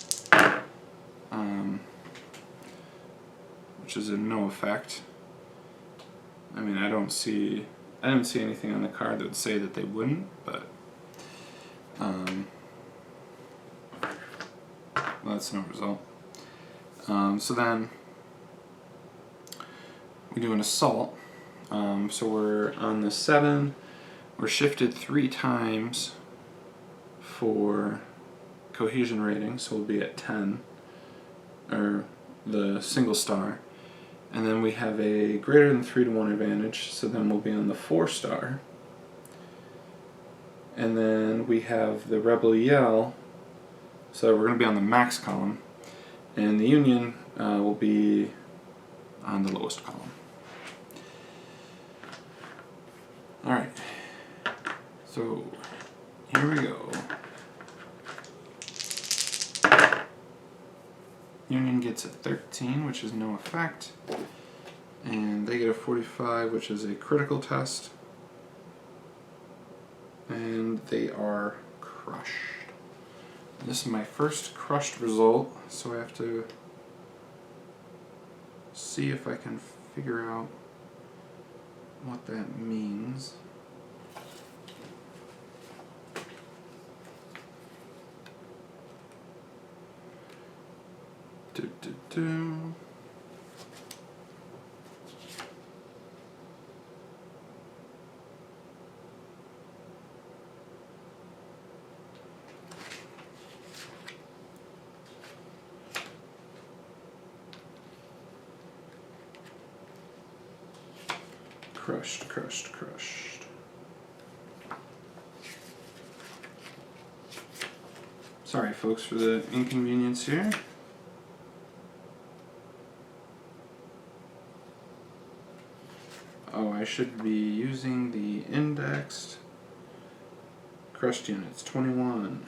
which is a no effect. I mean, I didn't see anything on the card that would say that they wouldn't, but well, that's no result. So then we do an assault. So we're on the 7. We're shifted 3 times for cohesion rating, so we'll be at 10, or the single star. And then we have a greater than 3-to-1 advantage, so then we'll be on the 4-star. And then we have the Rebel Yell, so we're going to be on the max column. And the Union will be on the lowest column. Alright, so here we go. Union gets a 13, which is no effect, and they get a 45, which is a critical test, and they are crushed. This is my first crushed result, so I have to see if I can figure out what that means. Crushed, crushed, crushed. Sorry, folks, for the inconvenience here. Oh, I should be using the indexed crushed units, 21.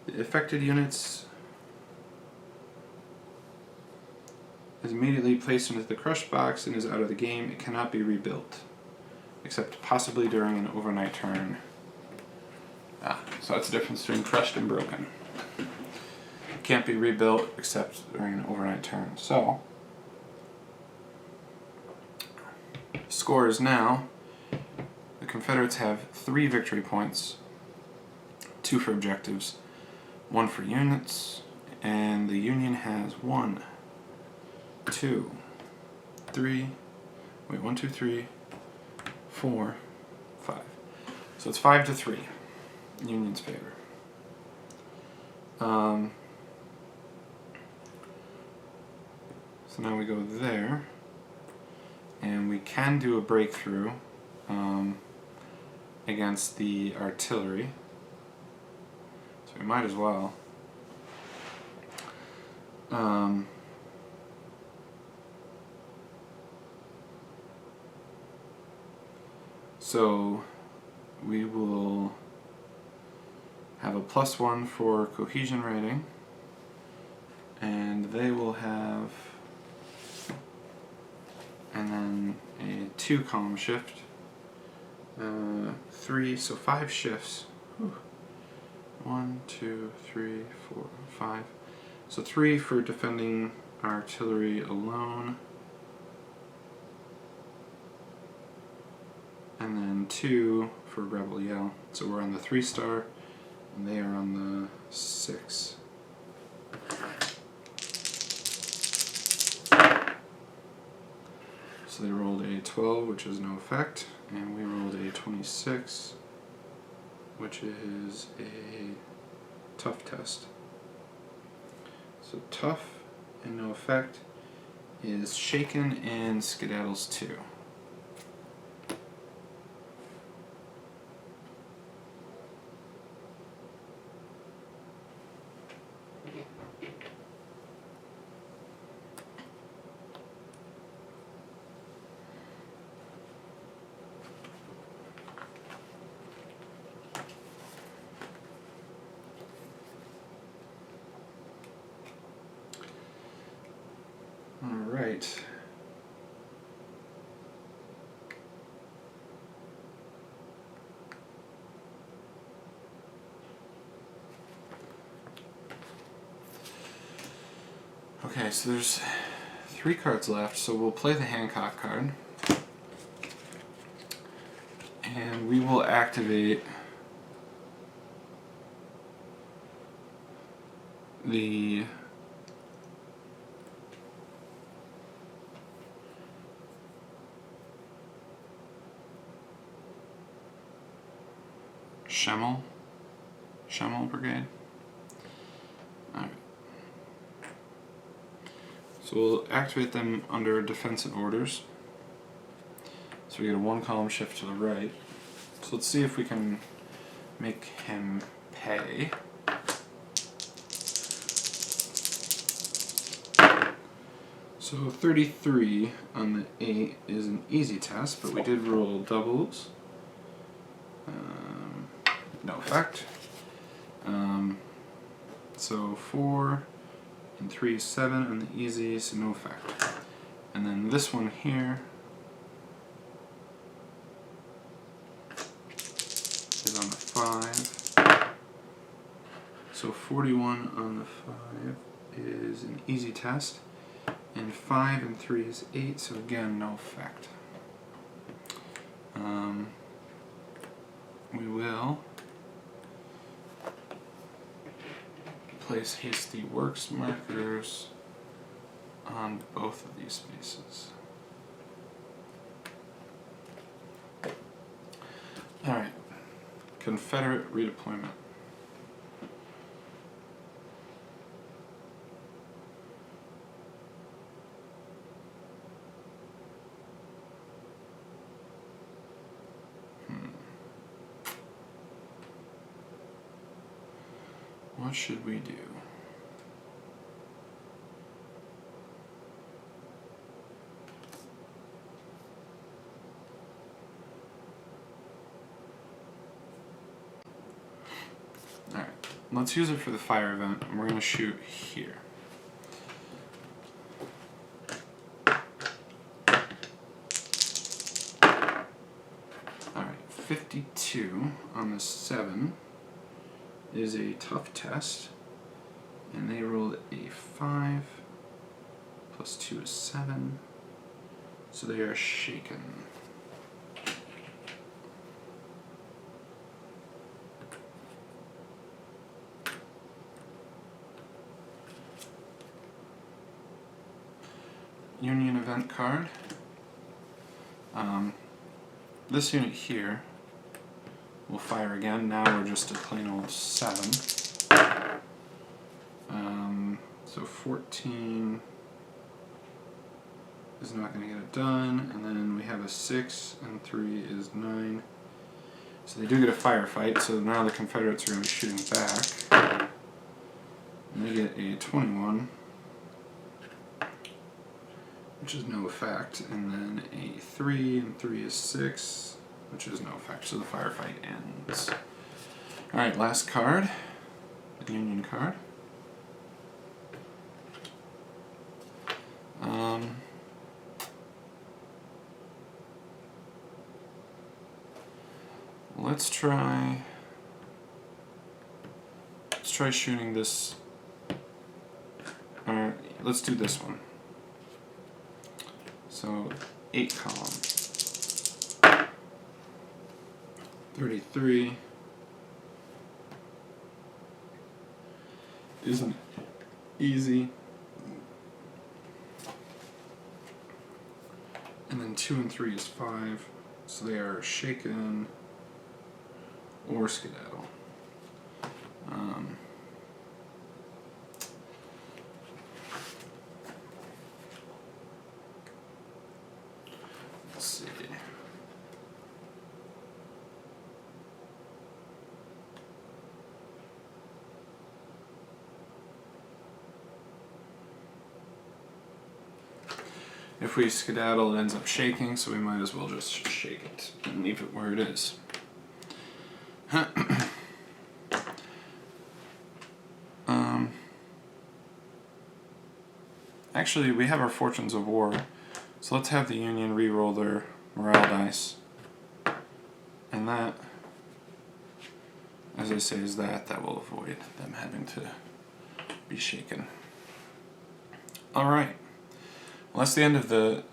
The affected units is immediately placed into the crushed box and is out of the game. It cannot be rebuilt, except possibly during an overnight turn. So that's the difference between crushed and broken. It can't be rebuilt except during an overnight turn. So, score is now, the Confederates have 3 victory points, 2 for objectives, 1 for units, and the Union has 1, 2, 3, 1, 2, 3, 4, 5. So it's 5-3. Union's favor. So now we go there, and we can do a breakthrough against the artillery, so we might as well. So we will have a +1 for cohesion rating, and they will have, and then a 2 column shift, 3, so 5 shifts. Whew. 1, 2, 3, 4, 5. So 3 for defending artillery alone. And then 2 for Rebel Yell. So we're on the 3-star, and they are on the 6. So they rolled a 12, which is no effect, and we rolled a 26, which is a tough test. So tough and no effect is shaken and skedaddles 2. Alright. Okay, so there's 3 cards left, so we'll play the Hancock card. And we will activate the Schemmel Brigade. Alright. So we'll activate them under defensive orders. So we get a 1-column shift to the right. So let's see if we can make him pay. So 33 on the 8 is an easy test, but we did roll doubles. No effect. So 4 and 3 is 7 on the easy, so no effect. And then this one here is on the 5. So 41 on the 5 is an easy test. And 5 and 3 is 8, so again, no effect. We will place hasty works markers on both of these spaces. Alright, Confederate redeployment. What should we do? Alright, let's use it for the fire event, and we're going to shoot here. Alright, 52 on the 7. Is a tough test, and they rolled a 5 plus 2 is 7, so they are shaken. Union event card. This unit here will fire again. Now we're just a plain old 7. So 14 is not going to get it done, and then we have a 6, and 3 is 9. So they do get a firefight, so now the Confederates are going to be shooting back. And they get a 21, which is no effect, and then a 3, and 3 is 6, which is no effect, so the firefight ends. Alright, last card, the Union card. let's try shooting this, or let's do this one. So 8 column, 33 isn't easy, and then 2 and 3 is 5, so they are shaken or skedaddle. Let's see. If we skedaddle, it ends up shaking, so we might as well just shake it and leave it where it is. Actually, we have our Fortunes of War, so let's have the Union re-roll their morale dice. And that, as I say, is that will avoid them having to be shaken. Alright, well, that's the end of the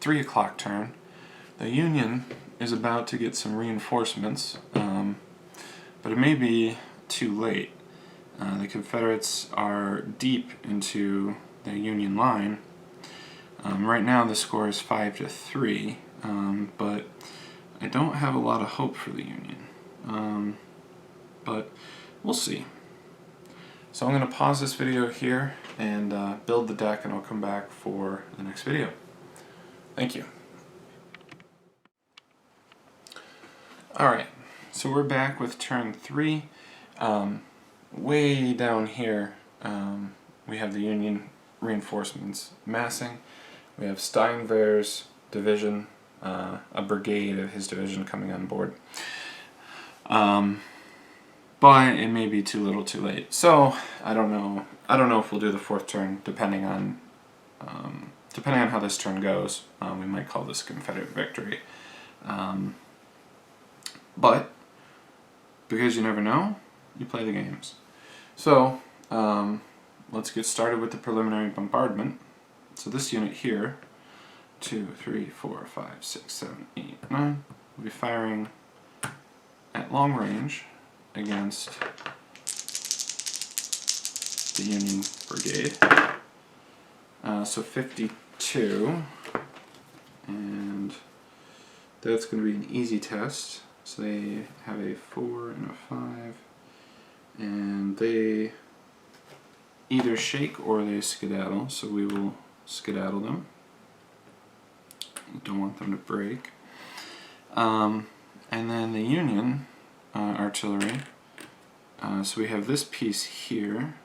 3 o'clock turn. The Union is about to get some reinforcements, but it may be too late. The Confederates are deep into the Union line. Right now the score is 5-3, but I don't have a lot of hope for the Union. But we'll see. So I'm going to pause this video here and build the deck, and I'll come back for the next video. Thank you. Alright, so we're back with turn 3. Way down here, we have the Union reinforcements massing. We have Steinwehr's division, a brigade of his division coming on board. But it may be too little too late. So, I don't know if we'll do the 4th turn, depending on how this turn goes. We might call this a Confederate victory. But, because you never know, you play the games. So, let's get started with the preliminary bombardment. So this unit here, 2, 3, 4, 5, 6, 7, 8, 9, will be firing at long range against the Union Brigade. So 52, and that's going to be an easy test. So they have a 4 and a 5, and they either shake or they skedaddle, so we will skedaddle them. We don't want them to break. And then the Union artillery, so we have this piece here,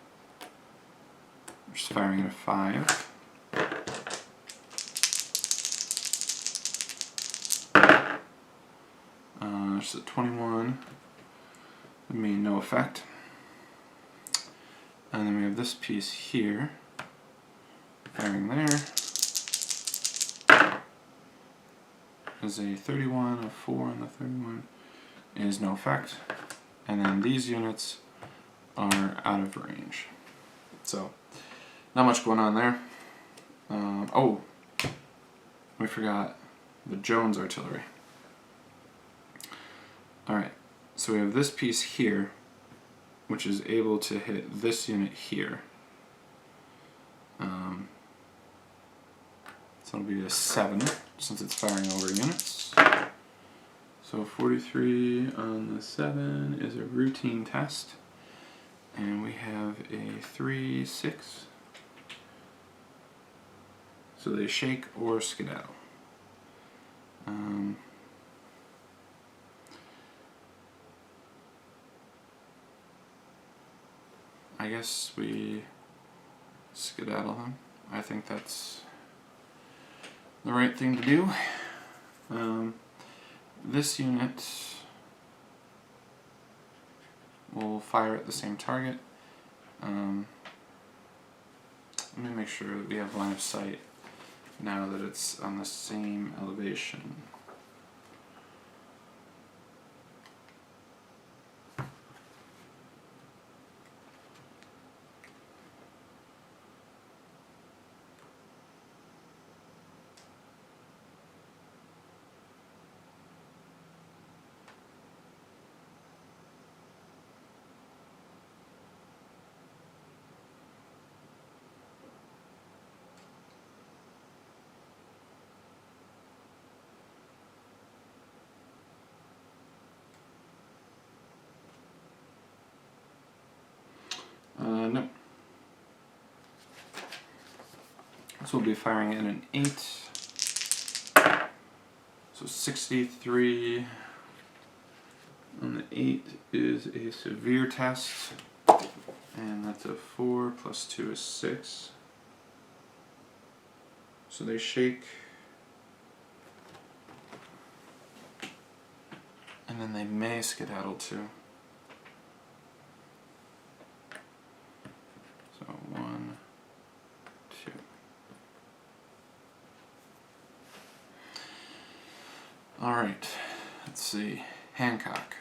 which is firing at a 5. So 21, I mean no effect. And then we have this piece here, firing there. Is a 31, a 4 on the 31, is no effect. And then these units are out of range. So, not much going on there. Oh, we forgot the Jones artillery. Alright, so we have this piece here, which is able to hit this unit here. So it'll be a 7, since it's firing over units. So 43 on the 7 is a routine test. And we have a 3, 6. So they shake or skedaddle. I guess we skedaddle them. I think that's the right thing to do. This unit will fire at the same target. Let me make sure that we have line of sight now that it's on the same elevation. So we'll be firing in an 8. So 63 on the 8 is a severe test. And that's a 4 plus 2 is 6. So they shake. And then they may skedaddle too. So 1, 2. Alright, let's see. Hancock.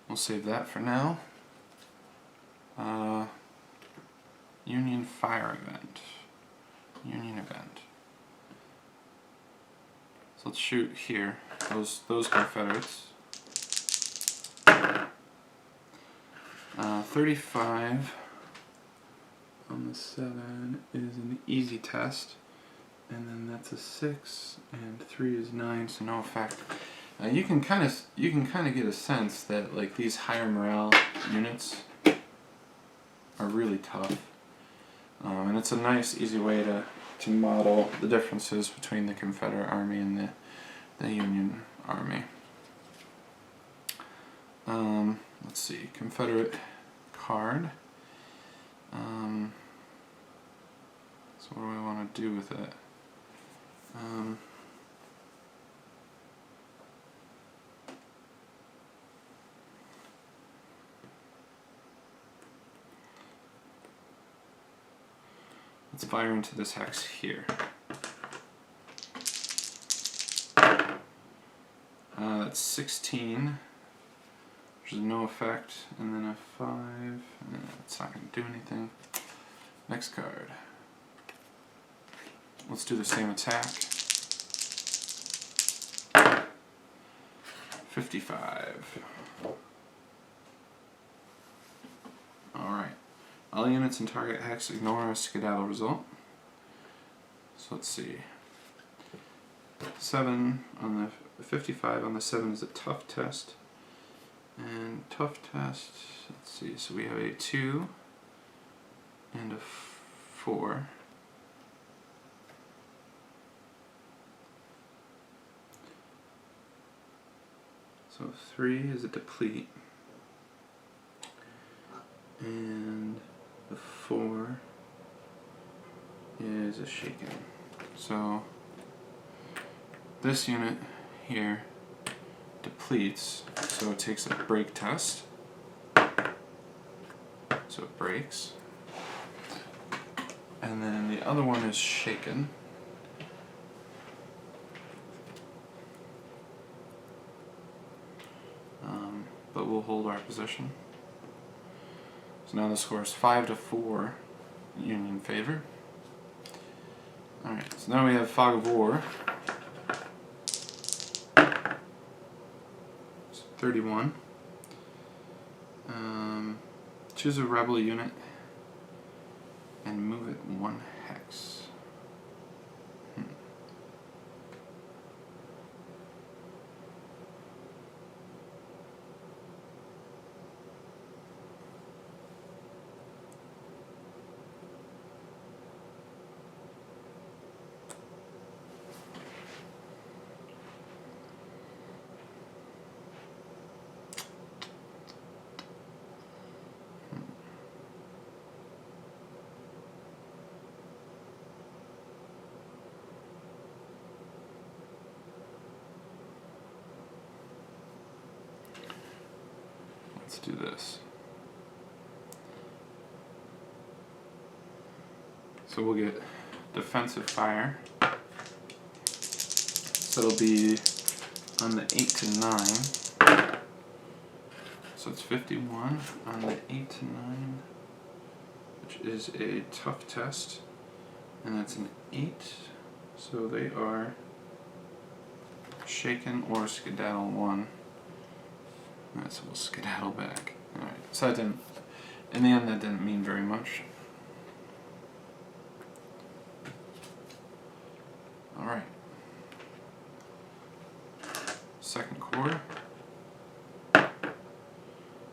We'll save that for now. Union Fire Event. Union Event. So let's shoot here. Those Confederates. 35 on the 7 is an easy test, and then that's a 6, and 3 is 9, so no effect. You can kind of get a sense that like these higher morale units are really tough, and it's a nice, easy way to model the differences between the Confederate Army and the Union Army. Let's see, Confederate card. So what do we want to do with it? Let's fire into this hex here. That's 16, which is no effect, and then a 5. It's not going to do anything. Next card. Let's do the same attack. 55. Alright. All units in target hex ignore a skedaddle result. So let's see. 7 on the 55 on the 7 is a tough test. And tough test, let's see, so we have a 2 and a 4. So 3 is a deplete. And the 4 is a shaken. So this unit here depletes, so it takes a break test. So it breaks. And then the other one is shaken. But we'll hold our position. So now the score is 5-4 Union favor. Alright, so now we have Fog of War. It's 31. Choose a rebel unit and move it 1 hex. Let's do this. So we'll get defensive fire. So it'll be on the 8 to 9. So it's 51 on the 8 to 9, which is a tough test. And that's an 8. So they are shaken or skedaddle 1. Alright, so we'll skedaddle back. Alright, so that didn't, in the end that didn't mean very much. Alright. Second quarter.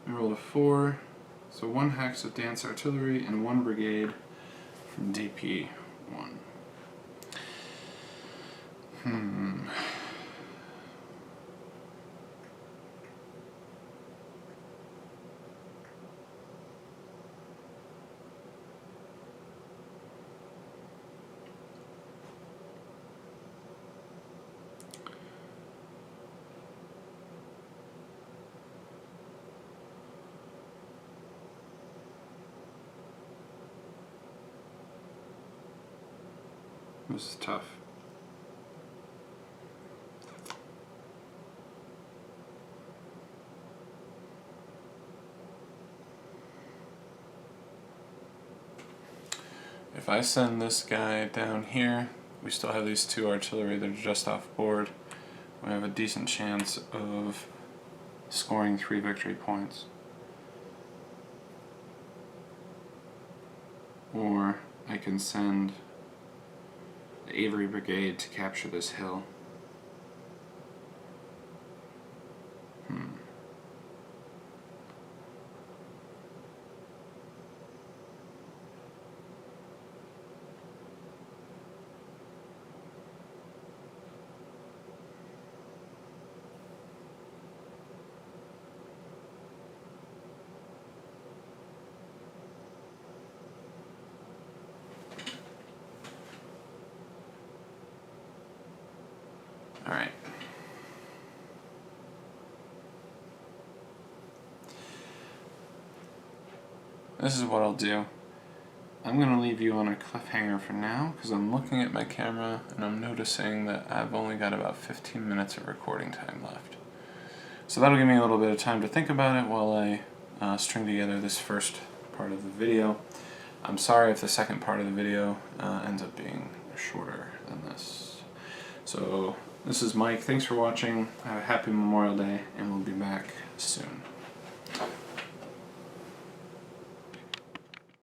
We rolled a 4. So 1 hex of dance artillery and 1 brigade from DP1. This is tough. If I send this guy down here, we still have these two artillery that are just off board. We have a decent chance of scoring 3 victory points. Or I can send the Avery Brigade to capture this hill. Alright. This is what I'll do. I'm going to leave you on a cliffhanger for now because I'm looking at my camera and I'm noticing that I've only got about 15 minutes of recording time left. So that'll give me a little bit of time to think about it while I string together this first part of the video. I'm sorry if the second part of the video ends up being shorter than this. So this is Mike. Thanks for watching. Have a happy Memorial Day, and we'll be back soon.